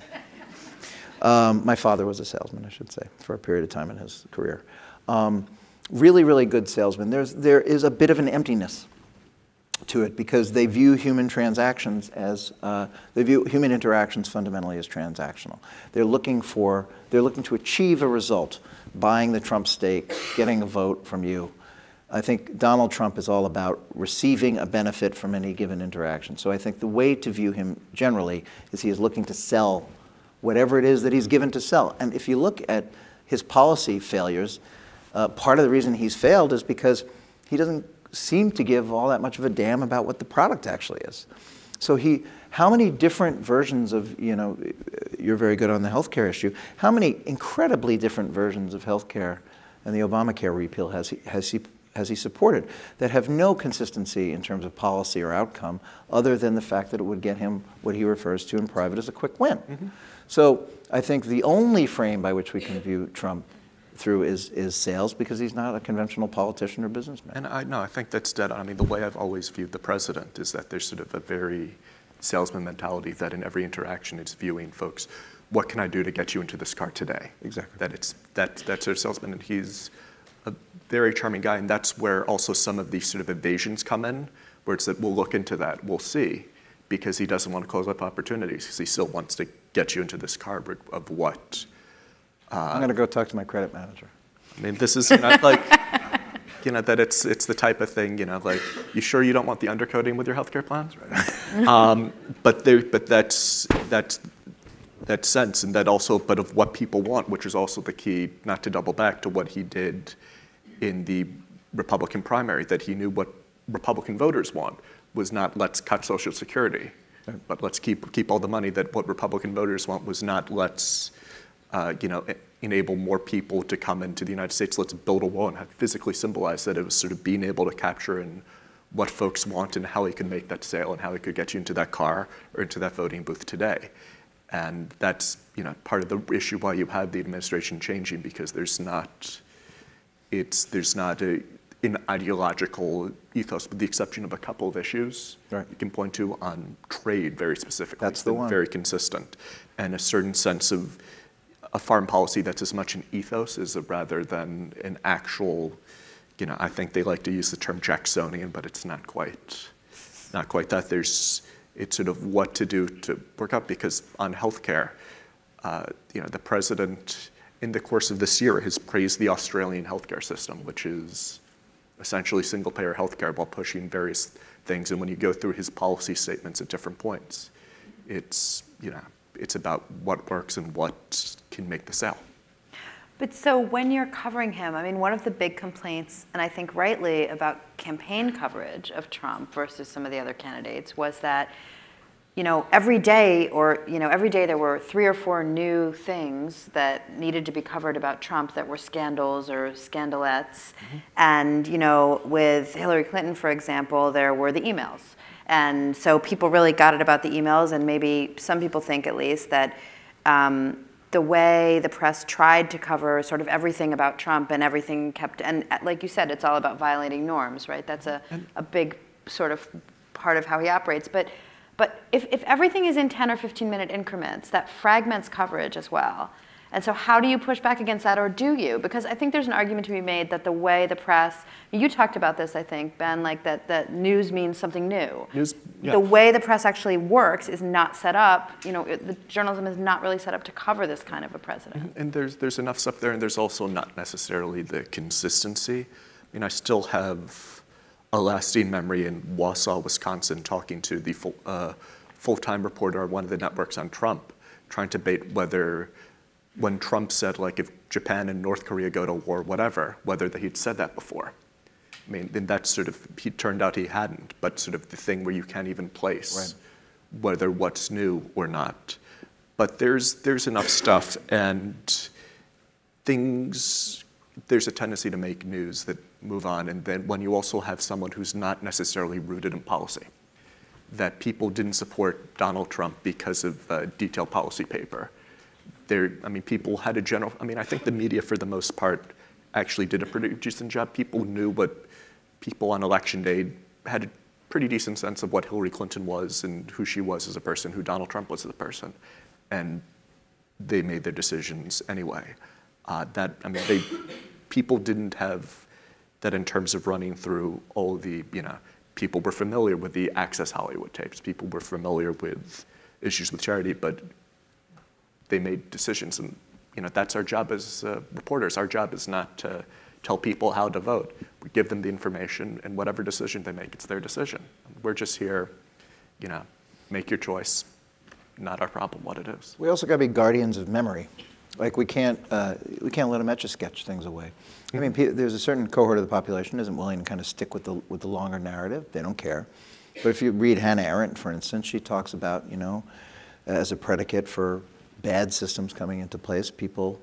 My father was a salesman, I should say, for a period of time in his career. Really, really good salesmen. There is a bit of an emptiness to it because they view human transactions as they view human interactions fundamentally as transactional. They're looking to achieve a result, buying the Trump stake, getting a vote from you. I think Donald Trump is all about receiving a benefit from any given interaction. So I think the way to view him generally is he is looking to sell whatever it is that he's given to sell. And if you look at his policy failures, part of the reason he's failed is because he doesn't seem to give all that much of a damn about what the product actually is. So how many different versions of, you're very good on the healthcare issue, how many incredibly different versions of healthcare and the Obamacare repeal has he supported that have no consistency in terms of policy or outcome other than the fact that it would get him what he refers to in private as a quick win. Mm-hmm. So I think the only frame by which we can view Trump through is sales because he's not a conventional politician or businessman. And I think that's dead on. I mean, the way I've always viewed the president is that there's sort of a very salesman mentality that in every interaction it's viewing folks, what can I do to get you into this car today? Exactly. That's our salesman, and he's a very charming guy, and that's where also some of these sort of evasions come in, where it's that we'll look into that, we'll see, because he doesn't want to close up opportunities, because he still wants to get you into this car of what. I'm going to go talk to my credit manager. I mean, this is not like, that it's the type of thing, like, you sure you don't want the undercoating with your healthcare plans? Right. But that sense, and that also, but of what people want, which is also the key, not to double back to what he did in the Republican primary, that he knew what Republican voters want was not let's cut Social Security, but let's keep all the money. That what Republican voters want was not let's enable more people to come into the United States. Let's build a wall and have physically symbolize that. It was sort of being able to capture in what folks want and how he could make that sale and how he could get you into that car or into that voting booth today. And that's part of the issue why you have the administration changing, because there's not an ideological ethos, with the exception of a couple of issues you can point to on trade very specifically. That's the one. Very consistent, and a certain sense of a foreign policy that's as much an ethos as rather than an actual. I think they like to use the term Jacksonian, but it's not quite that. It's sort of what to do to work out, because on healthcare, the president in the course of this year has praised the Australian healthcare system, which is essentially single-payer healthcare while pushing various things. And when you go through his policy statements at different points, it's about what works and what can make the sale. But so when you're covering him, I mean, one of the big complaints, and I think rightly, about campaign coverage of Trump versus some of the other candidates was that, every day there were 3 or 4 new things that needed to be covered about Trump that were scandals or scandalettes. Mm-hmm. And, with Hillary Clinton, for example, there were the emails. And so people really got it about the emails, and maybe some people think at least that the way the press tried to cover sort of everything about Trump and everything kept, and like you said, it's all about violating norms, right? That's a big sort of part of how he operates. But if everything is in 10 or 15-minute increments, that fragments coverage as well. And so how do you push back against that, or do you? Because I think there's an argument to be made that the way the press, you talked about this, I think, Ben, like that news means something new. The way the press actually works is not set up, the journalism is not really set up to cover this kind of a president. And there's enough stuff there, and there's also not necessarily the consistency. I mean, I still have a lasting memory in Wausau, Wisconsin, talking to the full-time reporter on one of the networks on Trump, trying to debate whether, when Trump said, like, if Japan and North Korea go to war, whatever, whether he'd said that before. I mean, then that's sort of, he turned out he hadn't, but sort of the thing where you can't even place whether what's new or not. But there's enough stuff, and there's a tendency to make news that move on, and then when you also have someone who's not necessarily rooted in policy, that people didn't support Donald Trump because of a detailed policy paper, I mean, people had a general, I mean, I think the media for the most part actually did a pretty decent job. People knew what people on election day had a pretty decent sense of what Hillary Clinton was and who she was as a person, who Donald Trump was as a person. And they made their decisions anyway. People didn't have that in terms of running through all the, people were familiar with the Access Hollywood tapes. People were familiar with issues with charity, but they made decisions. And, that's our job as reporters. Our job is not to tell people how to vote. We give them the information, and whatever decision they make, it's their decision. We're just here, make your choice. Not our problem what it is. We also got to be guardians of memory. Like we can't let them etch-a-sketch things away. I mean, there's a certain cohort of the population isn't willing to kind of stick with the longer narrative. They don't care. But if you read Hannah Arendt, for instance, she talks about, as a predicate for bad systems coming into place, people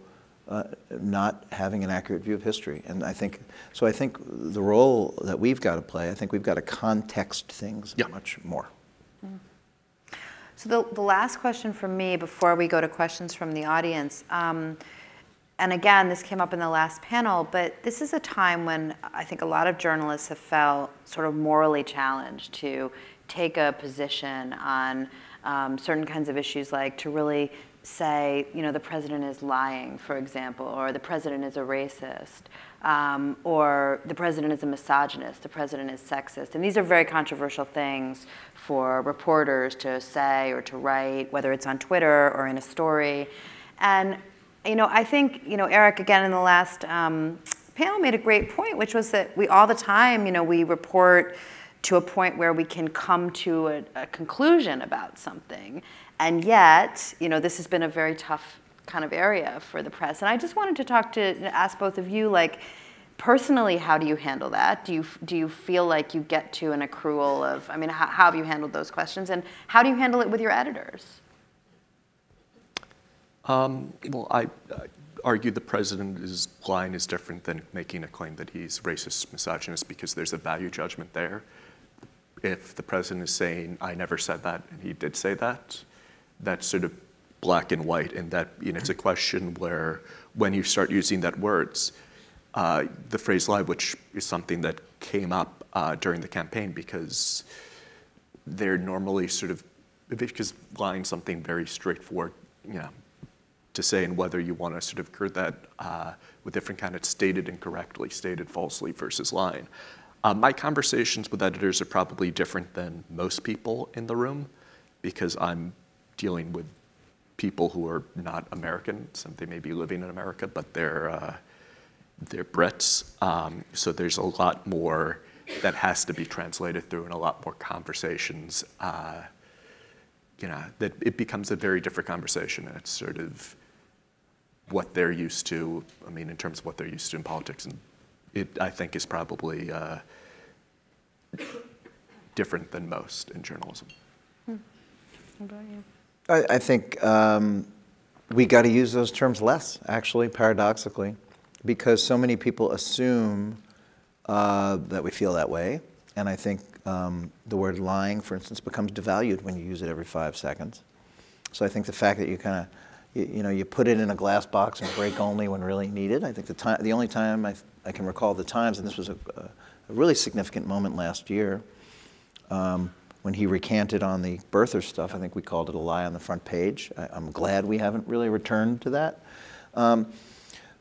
not having an accurate view of history. And I think the role that we've got to play, I think we've got to context things much more. Mm. So the last question from me before we go to questions from the audience, and again, this came up in the last panel, but this is a time when I think a lot of journalists have felt sort of morally challenged to take a position on certain kinds of issues, like to really say, the president is lying, for example, or the president is a racist, or the president is a misogynist, the president is sexist. And these are very controversial things for reporters to say or to write, whether it's on Twitter or in a story. And, I think, Eric, again, in the last panel made a great point, which was that we all the time, we report to a point where we can come to a conclusion about something. And yet, this has been a very tough kind of area for the press. And I just wanted to ask both of you, like, personally, how do you handle that? Do you feel like you get to an accrual of, how have you handled those questions? And how do you handle it with your editors? Well, I argue the president's line is different than making a claim that he's racist, misogynist, because there's a value judgment there. If the president is saying, I never said that, and he did say that, that's sort of black and white, and that it's a question where when you start using that words, the phrase lie, which is something that came up during the campaign, because they're normally because lying something very straightforward, to say, and whether you want to sort of curve that with different kind of stated incorrectly, stated falsely versus lying. My conversations with editors are probably different than most people in the room, because I'm dealing with people who are not Americans, and they may be living in America, but they're Brits. So there's a lot more that has to be translated through, and a lot more conversations. That it becomes a very different conversation. And it's sort of what they're used to. In terms of what they're used to in politics, and it, I think, is probably different than most in journalism. What about you? I think we got to use those terms less, actually, paradoxically, because so many people assume that we feel that way. And I think the word lying, for instance, becomes devalued when you use it every 5 seconds. So I think the fact that you kind of, you put it in a glass box and break only when really needed. I think the only time I can recall the times, and this was a really significant moment last year, when he recanted on the birther stuff. I think we called it a lie on the front page. I'm glad we haven't really returned to that.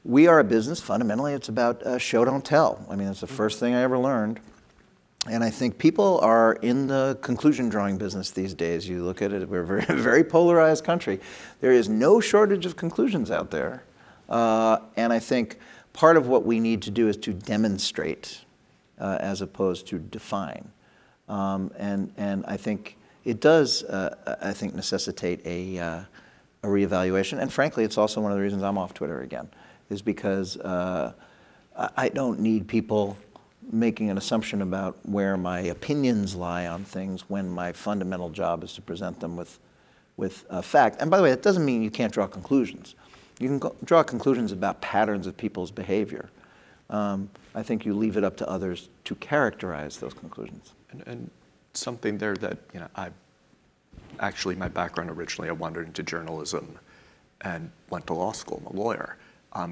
We are a business, fundamentally, it's about show, don't tell. It's the first thing I ever learned. And I think people are in the conclusion drawing business these days. You look at it, we're a very, very polarized country. There is no shortage of conclusions out there. And I think part of what we need to do is to demonstrate as opposed to define. And I think it does, necessitate a reevaluation. And frankly, it's also one of the reasons I'm off Twitter again, is because I don't need people making an assumption about where my opinions lie on things when my fundamental job is to present them with fact. And by the way, that doesn't mean you can't draw conclusions. You can draw conclusions about patterns of people's behavior. I think you leave it up to others to characterize those conclusions. And something there that, my background originally, I wandered into journalism, and went to law school. I'm a lawyer.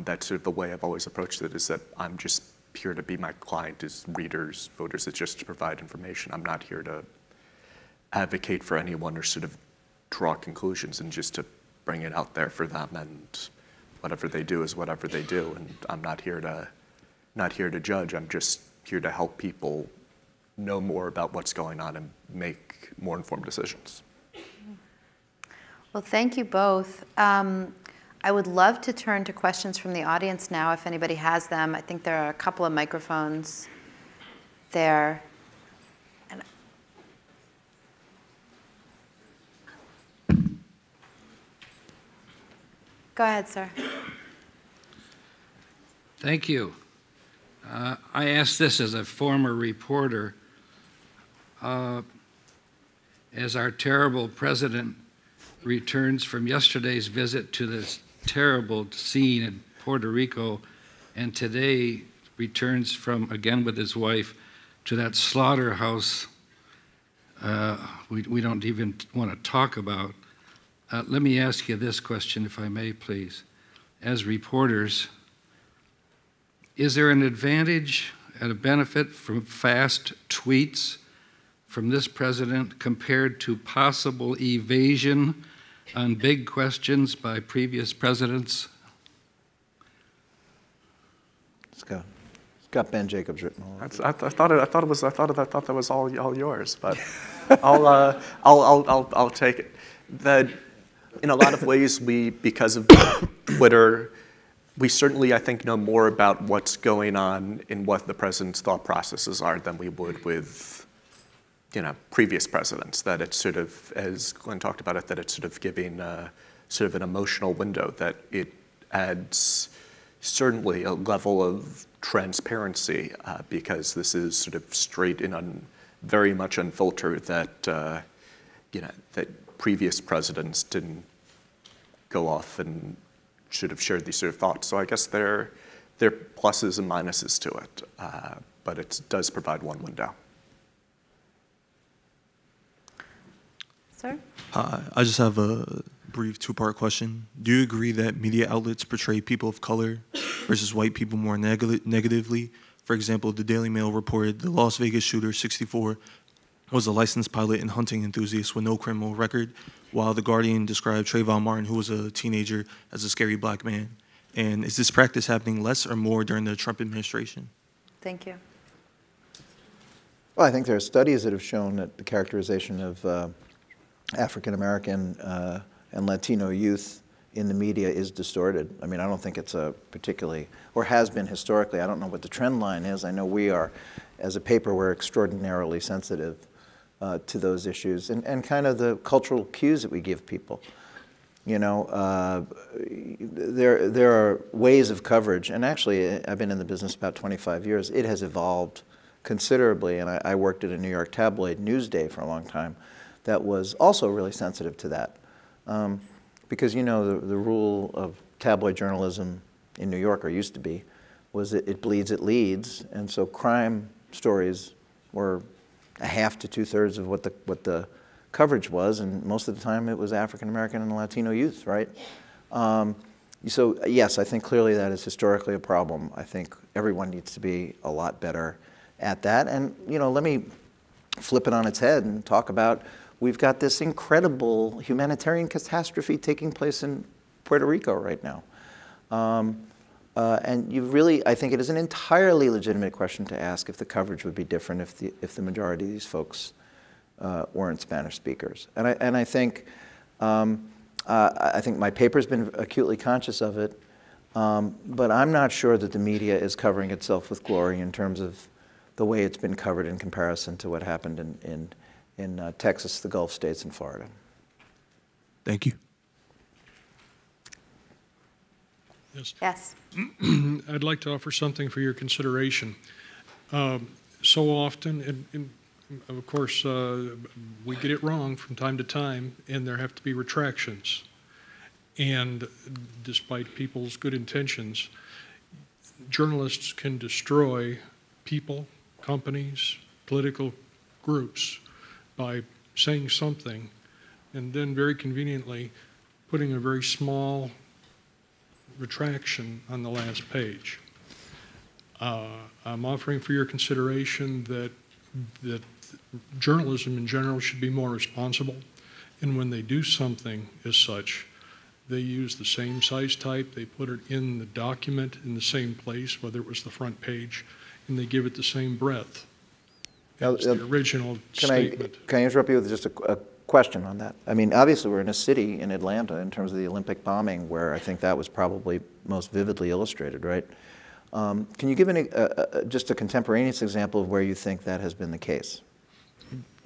That's sort of the way I've always approached it, is that I'm just here to be my client as readers, voters. It's just to provide information. I'm not here to advocate for anyone or sort of draw conclusions, and just to bring it out there for them, and whatever they do is whatever they do. And I'm not here to judge. I'm just here to help people know more about what's going on and make more informed decisions. Well, thank you both. I would love to turn to questions from the audience now, if anybody has them. I think there are a couple of microphones there. Go ahead, sir. Thank you. I ask this as a former reporter. As our terrible president returns from yesterday's visit to this terrible scene in Puerto Rico, and today returns from, again with his wife, to that slaughterhouse we don't even want to talk about. Let me ask you this question, if I may, please. As reporters, is there an advantage and a benefit from fast tweets from this president compared to possible evasion on big questions by previous presidents? It's got Ben Jacobs written all over it. I thought that was all yours, but I'll take it. That in a lot of ways, because of Twitter, we certainly, I think, know more about what's going on in what the president's thought processes are than we would with, previous presidents. That it's sort of, as Glenn talked about it, that it's sort of giving sort of an emotional window, that it adds certainly a level of transparency because this is sort of straight and very much unfiltered, that that previous presidents didn't go off and should have shared these sort of thoughts. So I guess there are pluses and minuses to it, but it does provide one window. Sir? Hi, I just have a brief two-part question. Do you agree that media outlets portray people of color versus white people more negatively? For example, the Daily Mail reported the Las Vegas shooter, 64, was a licensed pilot and hunting enthusiast with no criminal record, while The Guardian described Trayvon Martin, who was a teenager, as a scary black man. And is this practice happening less or more during the Trump administration? Thank you. Well, I think there are studies that have shown that the characterization of African American and Latino youth in the media is distorted. I mean, I don't think it's a particularly, or has been historically. I don't know what the trend line is. I know we are, as a paper, we're extraordinarily sensitive to those issues and kind of the cultural cues that we give people. There are ways of coverage, and actually I've been in the business about 25 years. It has evolved considerably, and I worked at a New York tabloid, Newsday, for a long time that was also really sensitive to that. Because the rule of tabloid journalism in New York, or used to be, was that it bleeds, it leads, and so crime stories were a half to two-thirds of what the coverage was, and most of the time it was African American and Latino youth, right? So yes, I think clearly that is historically a problem. I think everyone needs to be a lot better at that. And let me flip it on its head and talk about, we've got this incredible humanitarian catastrophe taking place in Puerto Rico right now. And I think it is an entirely legitimate question to ask if the coverage would be different if the majority of these folks weren't Spanish speakers. And I think my paper's been acutely conscious of it, but I'm not sure that the media is covering itself with glory in terms of the way it's been covered in comparison to what happened in Texas, the Gulf states, and Florida. Thank you. Yes. Yes. I'd like to offer something for your consideration. So often, and of course, we get it wrong from time to time, and there have to be retractions. And despite people's good intentions, journalists can destroy people, companies, political groups by saying something, and then very conveniently putting a very small retraction on the last page. I'm offering for your consideration that journalism in general should be more responsible, and when they do something as such, they use the same size type, they put it in the document in the same place, whether it was the front page, and they give it the same breadth as the original statement. Can I interrupt you with just a question on that? I mean, obviously we're in a city in Atlanta in terms of the Olympic bombing where I think that was probably most vividly illustrated, right? Can you give just a contemporaneous example of where you think that has been the case?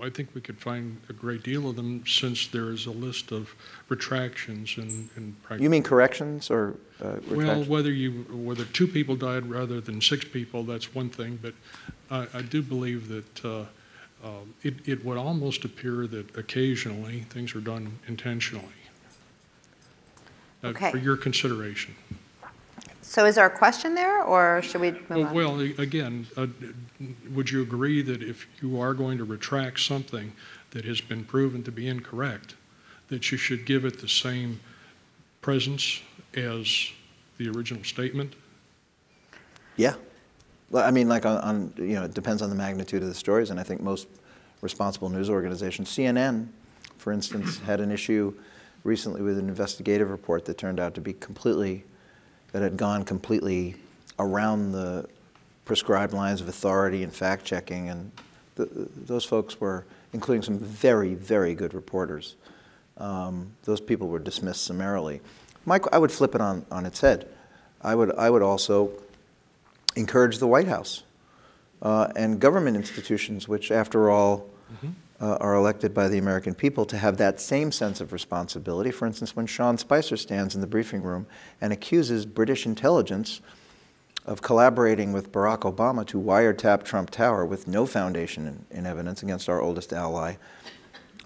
I think we could find a great deal of them since there is a list of retractions and You mean corrections or retractions? Well, whether 2 people died rather than 6 people, that's one thing, but I do believe that it would almost appear that occasionally things are done intentionally. Okay. For your consideration. So is there a question there, or should we move on? Well, again, would you agree that if you are going to retract something that has been proven to be incorrect, that you should give it the same presence as the original statement? Yeah. Well, I mean, like it depends on the magnitude of the stories, and I think most responsible news organizations, CNN, for instance, had an issue recently with an investigative report that turned out to be that had gone completely around the prescribed lines of authority and fact-checking, and those folks were, including some very, very good reporters, those people were dismissed summarily. Mike, I would flip it on its head. I would also encourage the White House and government institutions, which after all are elected by the American people, to have that same sense of responsibility. For instance, when Sean Spicer stands in the briefing room and accuses British intelligence of collaborating with Barack Obama to wiretap Trump Tower with no foundation in evidence against our oldest ally,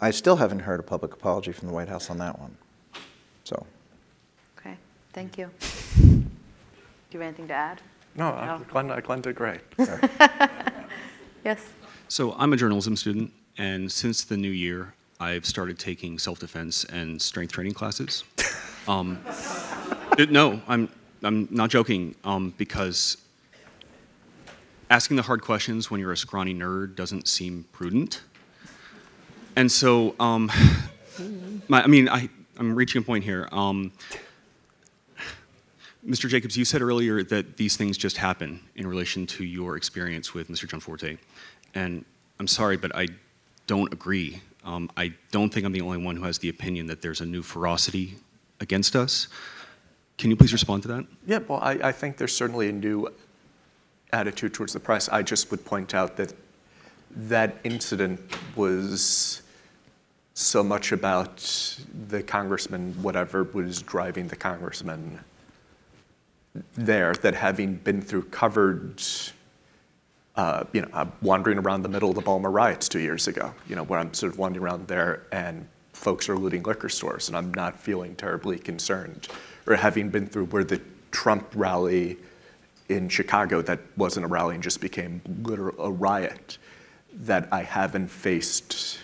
I still haven't heard a public apology from the White House on that one. So. Okay, thank you. Do you have anything to add? No, Glenn did great. Yes. So I'm a journalism student, and since the new year, I've started taking self-defense and strength training classes. No, I'm not joking, because asking the hard questions when you're a scrawny nerd doesn't seem prudent. And so, I'm reaching a point here. Mr. Jacobs, you said earlier that these things just happen in relation to your experience with Mr. Gianforte. And I'm sorry, but I don't agree. I don't think I'm the only one who has the opinion that there's a new ferocity against us. Can you please respond to that? Yeah, well, I think there's certainly a new attitude towards the press. I just would point out that that incident was so much about the congressman, whatever was driving the congressman there, that having been through covered, wandering around the middle of the Baltimore riots 2 years ago, where I'm sort of wandering around there and folks are looting liquor stores, and I'm not feeling terribly concerned. Or having been through where the Trump rally in Chicago, that wasn't a rally and just became a riot, that I haven't faced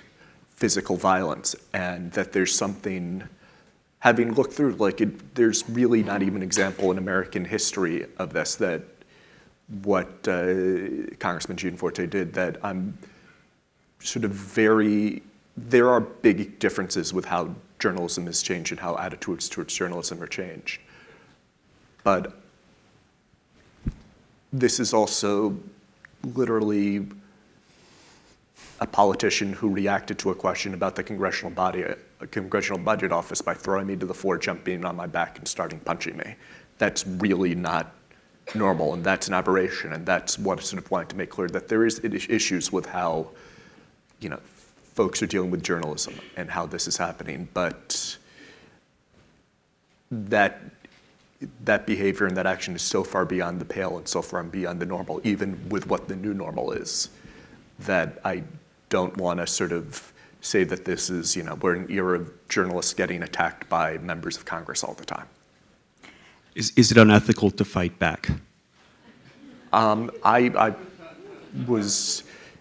physical violence, and that there's something, having looked through, there's really not even an example in American history of this, that what Congressman Gianforte did, that I'm sort of there are big differences with how journalism has changed and how attitudes towards journalism are changed. But this is also literally a politician who reacted to a question about the Congressional Budget Office by throwing me to the floor, jumping on my back, and starting punching me. That's really not normal, and that's an aberration, and that's what I sort of wanted to make clear, that there is issues with how, folks are dealing with journalism and how this is happening, but that behavior and that action is so far beyond the pale and so far beyond the normal, even with what the new normal is, that I don't want to sort of say that this is, we're in an era of journalists getting attacked by members of Congress all the time. Is it unethical to fight back?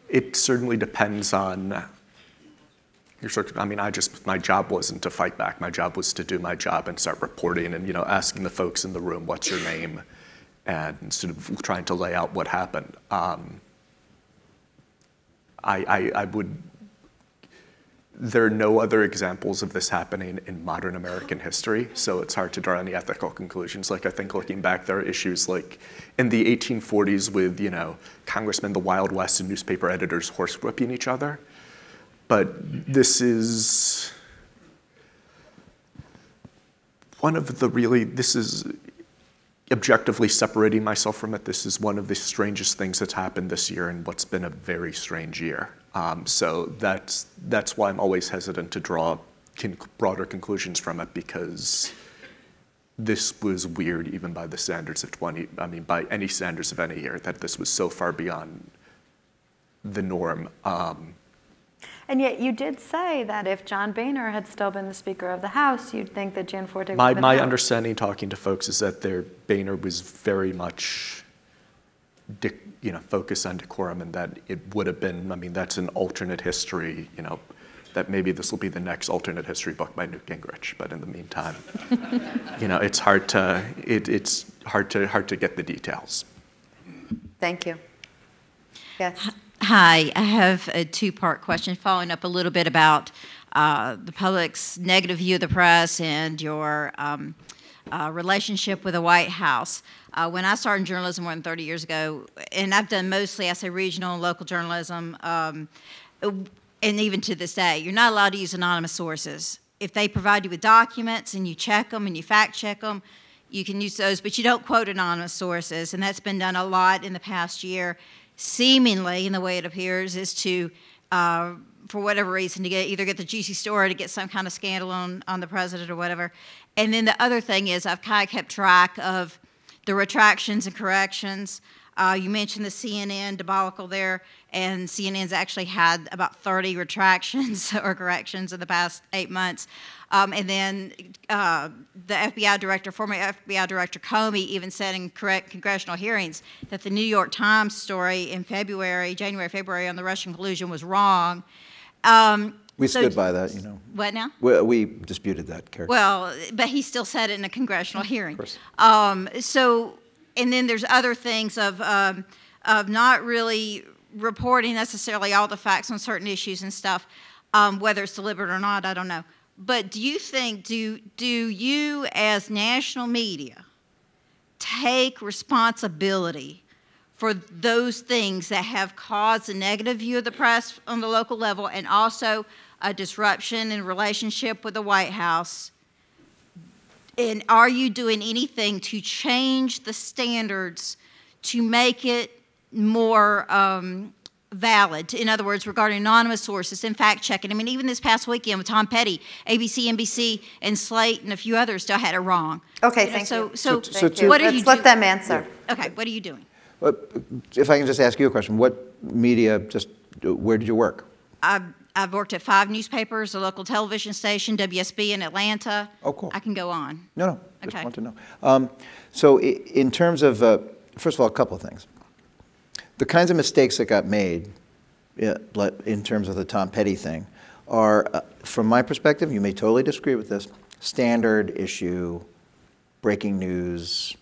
It certainly depends on I mean, my job wasn't to fight back. My job was to do my job and start reporting and, asking the folks in the room, what's your name? And sort of trying to lay out what happened. There are no other examples of this happening in modern American history, so it's hard to draw any ethical conclusions. Like, I think looking back, there are issues like in the 1840s with, congressmen, the Wild West, and newspaper editors horsewhipping each other. But this is this is objectively separating myself from it. This is one of the strangest things that's happened this year in what's been a very strange year. So that's why I'm always hesitant to draw broader conclusions from it, because this was weird even by the standards of by any standards of any year, that this was so far beyond the norm. And yet you did say that if John Boehner had still been the Speaker of the House, you'd think that Gianforte would have been My out. understanding, talking to folks, is that Boehner was very much focused on decorum, and that it would have been, that's an alternate history, that maybe this will be the next alternate history book by Newt Gingrich. But in the meantime, it's hard to get the details. Thank you. Yes. Hi, I have a two-part question following up a little bit about the public's negative view of the press and your relationship with the White House. When I started in journalism more than 30 years ago, and I've done mostly, I say, regional and local journalism, and even to this day, you're not allowed to use anonymous sources. If they provide you with documents and you check them and you fact check them, you can use those, but you don't quote anonymous sources, and that's been done a lot in the past year. Seemingly, in the way it appears, is to, for whatever reason, to either get the juicy story, to get some kind of scandal on the president or whatever. And then the other thing is, I've kind of kept track of the retractions and corrections. You mentioned the CNN debacle there, and CNN's actually had about 30 retractions or corrections in the past 8 months. And then the FBI director, former FBI Director Comey, even said in congressional hearings that the New York Times story in January, February on the Russian collusion was wrong. We stood by that, What now? We disputed that character. Well, but he still said it in a congressional hearing. Of course. And then there's other things of not really reporting necessarily all the facts on certain issues and stuff, whether it's deliberate or not, I don't know. But do you think, do you as national media take responsibility for those things that have caused a negative view of the press on the local level, and also a disruption in relationship with the White House? And are you doing anything to change the standards to make it more valid? In other words, regarding anonymous sources and fact-checking. I mean, even this past weekend with Tom Petty, ABC, NBC, and Slate, and a few others still had it wrong. Okay, thank you. So What are you doing? Let's let them answer. Okay, what are you doing? If I can just ask you a question, what media, where did you work? I've worked at 5 newspapers, a local television station, WSB in Atlanta. Oh, cool. I can go on. No, just Okay. want to know. So in terms of, first of all, a couple of things. The kinds of mistakes that got made in terms of the Tom Petty thing are, from my perspective, you may totally disagree with this, standard issue, breaking news,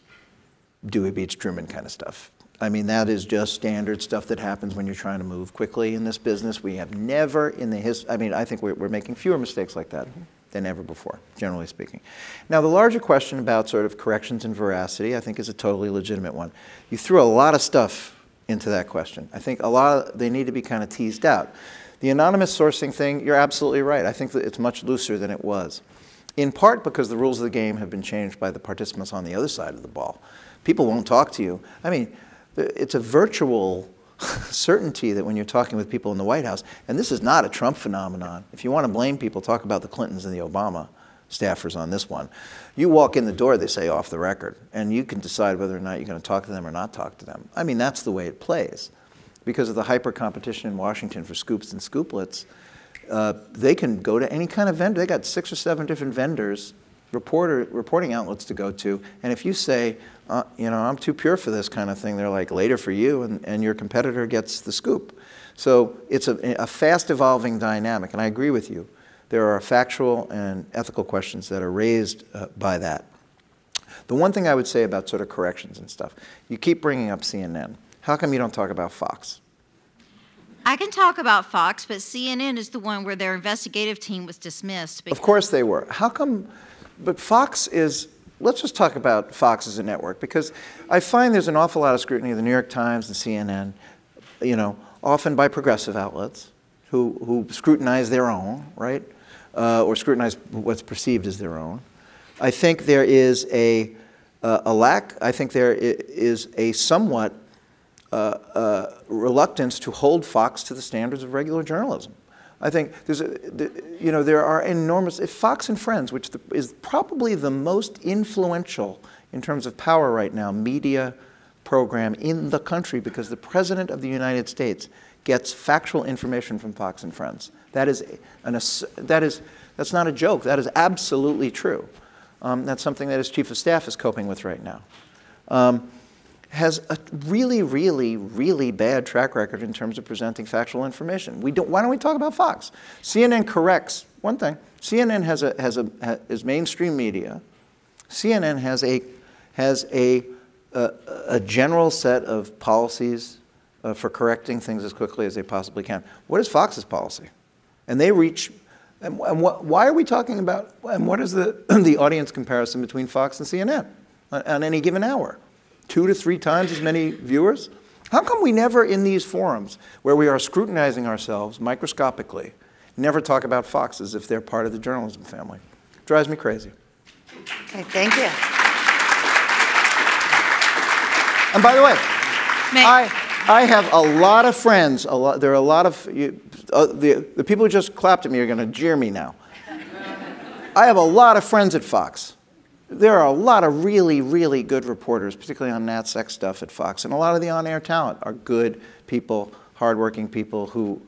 Dewey beats Truman kind of stuff. I mean, that is just standard stuff that happens when you're trying to move quickly in this business. We have never in the history, I think we're making fewer mistakes like that than ever before, generally speaking. Now, the larger question about sort of corrections and veracity, I think, is a totally legitimate one. You threw a lot of stuff into that question. I think they need to be kind of teased out. The anonymous sourcing thing, you're absolutely right. I think that it's much looser than it was, in part because the rules of the game have been changed by the participants on the other side of the ball. People won't talk to you. I mean, it's a virtual certainty that when you're talking with people in the White House, and this is not a Trump phenomenon. If you want to blame people, talk about the Clintons and the Obama staffers on this one. You walk in the door, they say off the record, and you can decide whether or not you're going to talk to them or not talk to them. I mean, that's the way it plays. Because of the hyper competition in Washington for scoops and scooplets, they can go to any kind of vendor. They got 6 or 7 different vendors, reporting outlets to go to, and if you say, I'm too pure for this kind of thing, they're like, later for you, and your competitor gets the scoop. So it's a fast-evolving dynamic, and I agree with you. There are factual and ethical questions that are raised by that. The one thing I would say about sort of corrections and stuff, you keep bringing up CNN. How come you don't talk about Fox? I can talk about Fox, but CNN is the one where their investigative team was dismissed. Of course they were. How come, but Fox is, let's just talk about Fox as a network, because I find there's an awful lot of scrutiny of the New York Times and CNN, you know, often by progressive outlets who scrutinize their own, right? Or scrutinize what's perceived as their own. I think there is a lack, I think there is a somewhat reluctance to hold Fox to the standards of regular journalism. I think there are enormous, if Fox and Friends, which is probably the most influential in terms of power right now, media program in the country, because the President of the United States gets factual information from Fox and Friends. That's not a joke. That is absolutely true. That's something that his Chief of Staff is coping with right now. Has a really, really, really bad track record in terms of presenting factual information. Why don't we talk about Fox? CNN corrects one thing. CNN is mainstream media. CNN has a general set of policies for correcting things as quickly as they possibly can. What is Fox's policy? And they reach. And why are we talking about? And what is the audience comparison between Fox and CNN on any given hour? 2 to 3 times as many viewers? How come we never, in these forums where we are scrutinizing ourselves microscopically, never talk about Fox as if they're part of the journalism family? Drives me crazy. Okay, thank you. And by the way, I have a lot of friends. There are a lot of the people who just clapped at me are going to jeer me now. I have a lot of friends at Fox. There are a lot of really, really good reporters, particularly on NatSec stuff at Fox. And a lot of the on-air talent are good people, hardworking people who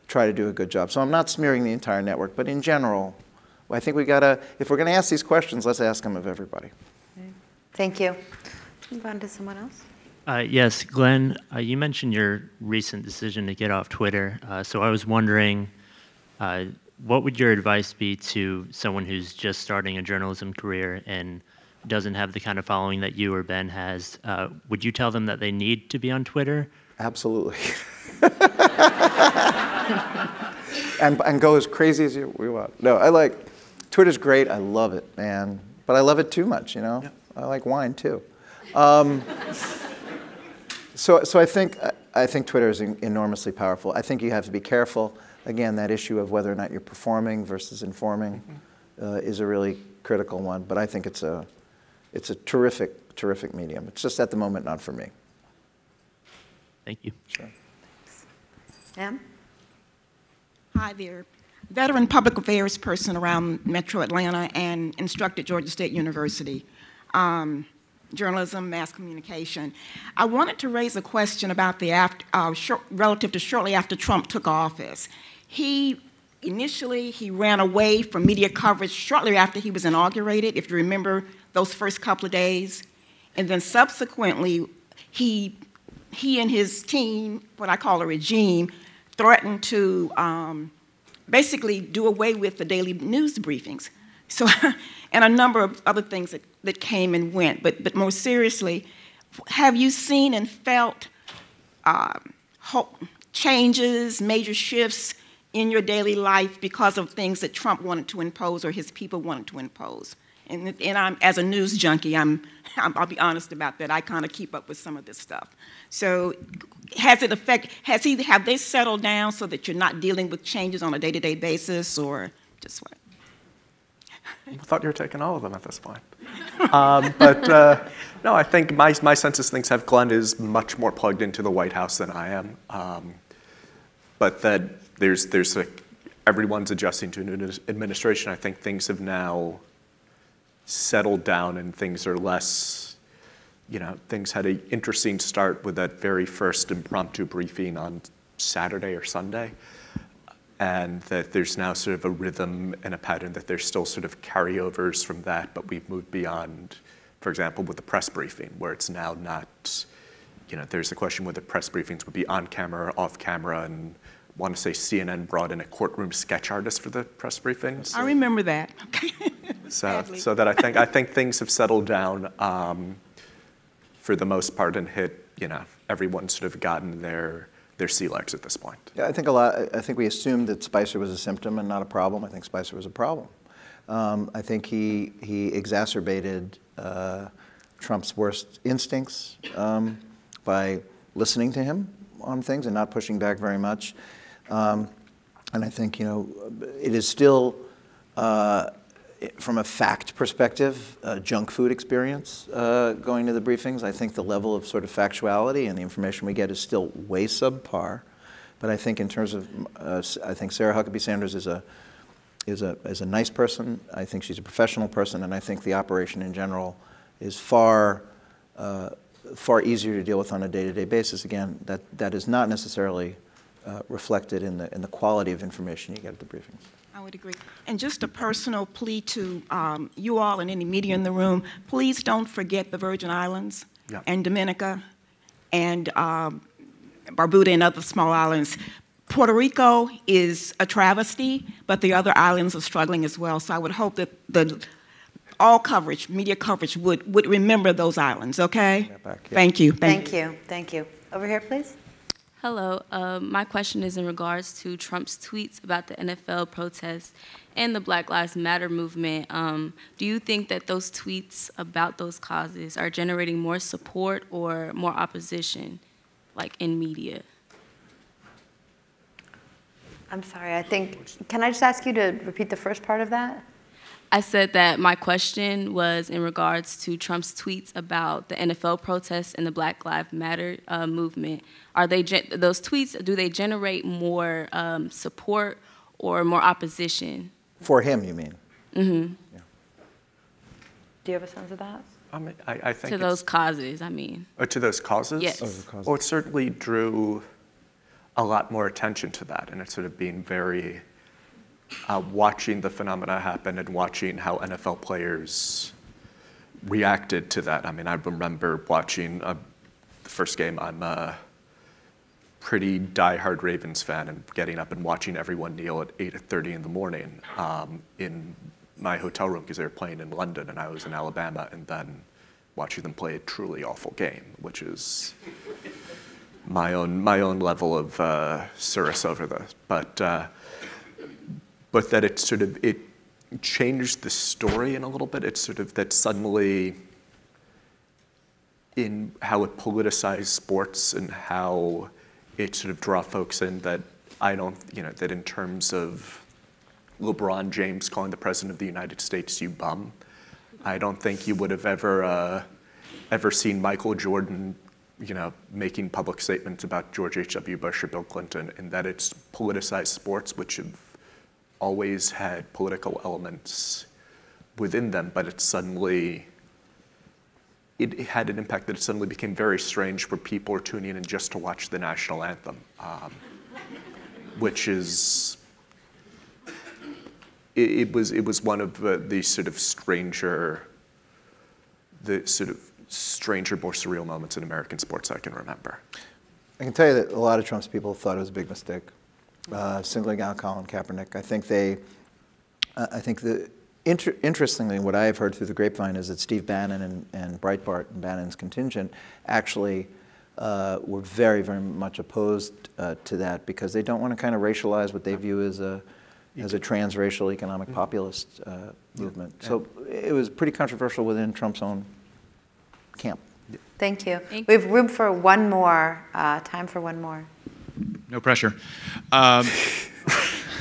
try to do a good job. So I'm not smearing the entire network, but in general, I think if we're going to ask these questions, let's ask them of everybody. Thank you. Move on to someone else. Yes, Glenn, you mentioned your recent decision to get off Twitter. So I was wondering, what would your advice be to someone who's just starting a journalism career and doesn't have the kind of following that you or Ben has? Would you tell them that they need to be on Twitter? Absolutely. and go as crazy as we want. No, Twitter's great. I love it, man. But I love it too much, you know? Yep. I like wine too. So I think Twitter is enormously powerful. I think you have to be careful. Again, that issue of whether or not you're performing versus informing is a really critical one. But I think it's a terrific, terrific medium. It's just at the moment not for me. Thank you. Sure. Ma'am? Hi there. Veteran public affairs person around Metro Atlanta and instructed Georgia State University. Journalism, mass communication. I wanted to raise a question about the relative to shortly after Trump took office. Initially, he ran away from media coverage shortly after he was inaugurated, if you remember those first couple of days. And then subsequently, he and his team, what I call a regime, threatened to basically do away with the daily news briefings. So, and a number of other things that came and went. But more seriously, have you seen and felt changes, major shifts in your daily life because of things that Trump wanted to impose or his people wanted to impose? And I'm, as a news junkie, I'll be honest about that. I kind of keep up with some of this stuff. So have they settled down so that you're not dealing with changes on a day-to-day basis, or just what? I thought you were taking all of them at this point. No, I think my sense is things have. Glenn is much more plugged into the White House than I am. But that there's everyone's adjusting to a new administration. I think things have now settled down and things are less, things had an interesting start with that very first impromptu briefing on Saturday or Sunday. And that there's now sort of a rhythm and a pattern that there's still sort of carryovers from that, but we've moved beyond, for example, with the press briefing, where it's now not there's the question whether press briefings would be on camera or off camera, and I want to say CNN brought in a courtroom sketch artist for the press briefings. I remember that. So that I think things have settled down for the most part and hit, everyone's sort of gotten their sea legs at this point. Yeah, I think we assumed that Spicer was a symptom and not a problem. I think Spicer was a problem. I think he exacerbated Trump's worst instincts by listening to him on things and not pushing back very much. And I think, it is still, from a fact perspective, a junk food experience going to the briefings. I think the level of sort of factuality and the information we get is still way subpar. But I think in terms of, I think Sarah Huckabee Sanders is a nice person. I think she's a professional person, and I think the operation in general is far easier to deal with on a day-to-day basis. Again, that is not necessarily reflected in the quality of information you get at the briefings. I would agree. And just a personal plea to you all and any media in the room, please don't forget the Virgin Islands and Dominica and Barbuda and other small islands. Puerto Rico is a travesty, but the other islands are struggling as well. So I would hope that all coverage, media coverage, would remember those islands, okay? Thank you. Thank you. Thank you. Over here, please. Hello. My question is in regards to Trump's tweets about the NFL protests and the Black Lives Matter movement. Do you think that those tweets about those causes are generating more support or more opposition, like in media? I'm sorry, can I just ask you to repeat the first part of that? I said that my question was in regards to Trump's tweets about the NFL protests and the Black Lives Matter movement. Are those tweets, do they generate more support or more opposition? For him, you mean? Mm-hmm. Yeah. Do you have a sense of that? I think to those causes, I mean. To those causes? Yes. Well, it certainly drew a lot more attention to that, and it's sort of being very... watching the phenomena happen and watching how NFL players reacted to that. I mean, I remember watching the first game. I'm a pretty diehard Ravens fan, and getting up and watching everyone kneel at 8:30 in the morning in my hotel room because they were playing in London and I was in Alabama, and then watching them play a truly awful game, which is my own level of service over this. But that it changed the story in a little bit. It's sort of that suddenly in how it politicized sports and how it sort of draw folks in that that in terms of LeBron James calling the President of the United States "you bum," I don't think you would have ever seen Michael Jordan, making public statements about George H.W. Bush or Bill Clinton, and that it's politicized sports, which have always had political elements within them, but it had an impact that it suddenly became very strange for people who are tuning in just to watch the national anthem, which is, it was one of the sort of stranger, more surreal moments in American sports I can remember. I can tell you that a lot of Trump's people thought it was a big mistake. Singling out Colin Kaepernick. Interestingly, what I have heard through the grapevine is that Steve Bannon and Breitbart and Bannon's contingent actually were very, very much opposed to that because they don't want to kind of racialize what they view as a transracial economic populist movement. So it was pretty controversial within Trump's own camp. Thank you. We have room for one more, time for one more. No pressure.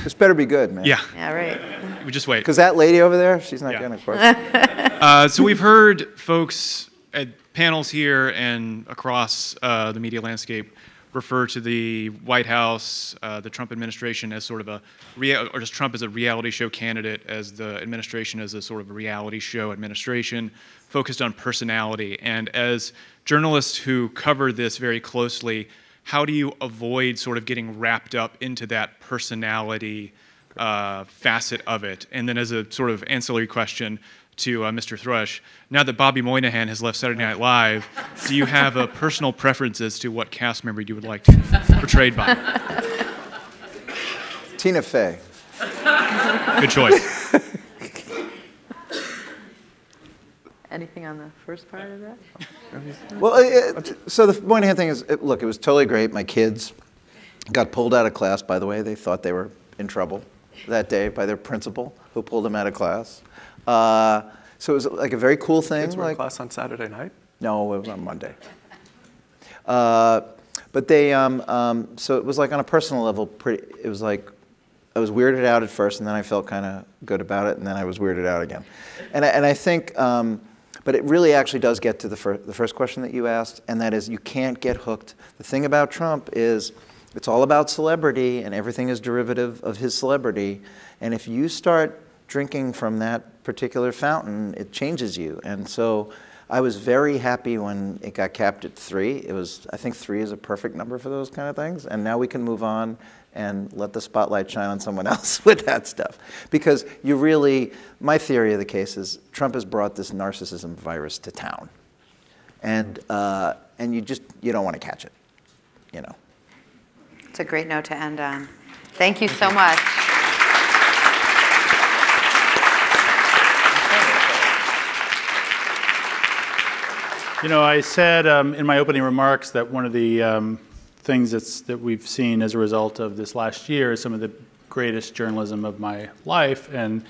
This better be good, man. Yeah. Yeah, right. We just wait. Because that lady over there, she's not getting a question. So we've heard folks at panels here and across the media landscape refer to the White House, the Trump administration as sort of or just Trump as a reality show candidate, as the administration as a sort of a reality show administration focused on personality. And as journalists who cover this very closely, how do you avoid sort of getting wrapped up into that personality facet of it. And then as a sort of ancillary question to Mr. Thrush, now that Bobby Moynihan has left Saturday Night Live, do you have a personal preference as to what cast member you would like to be portrayed by? Tina Fey. Good choice. Anything on the first part of that? Well, so the Moynihan thing is, look, it was totally great. My kids got pulled out of class, by the way. They thought they were in trouble that day by their principal, who pulled them out of class. So it was like a very cool thing. Kids were in class on Saturday night? No, it was on Monday. But they, so it was like on a personal level, it was like, I was weirded out at first, and then I felt kind of good about it, and then I was weirded out again. And I think, but it really actually does get to the first question that you asked, and that is you can't get hooked. The thing about Trump is it's all about celebrity, and everything is derivative of his celebrity. And if you start drinking from that particular fountain, it changes you. And so I was very happy when it got capped at 3. It was, I think 3 is a perfect number for those kind of things. And now we can move on and let the spotlight shine on someone else with that stuff. Because you really, my theory of the case is Trump has brought this narcissism virus to town. And you don't want to catch it, you know. It's a great note to end on. Thank you so much. You know, I said in my opening remarks that one of the things that we've seen as a result of this last year is some of the greatest journalism of my life, and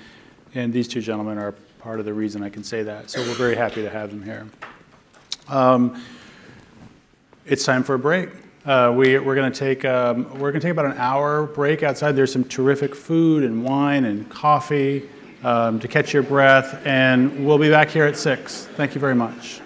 these two gentlemen are part of the reason I can say that. So we're very happy to have them here. It's time for a break. We're going to take about an hour break outside. There's some terrific food and wine and coffee to catch your breath, and we'll be back here at 6. Thank you very much.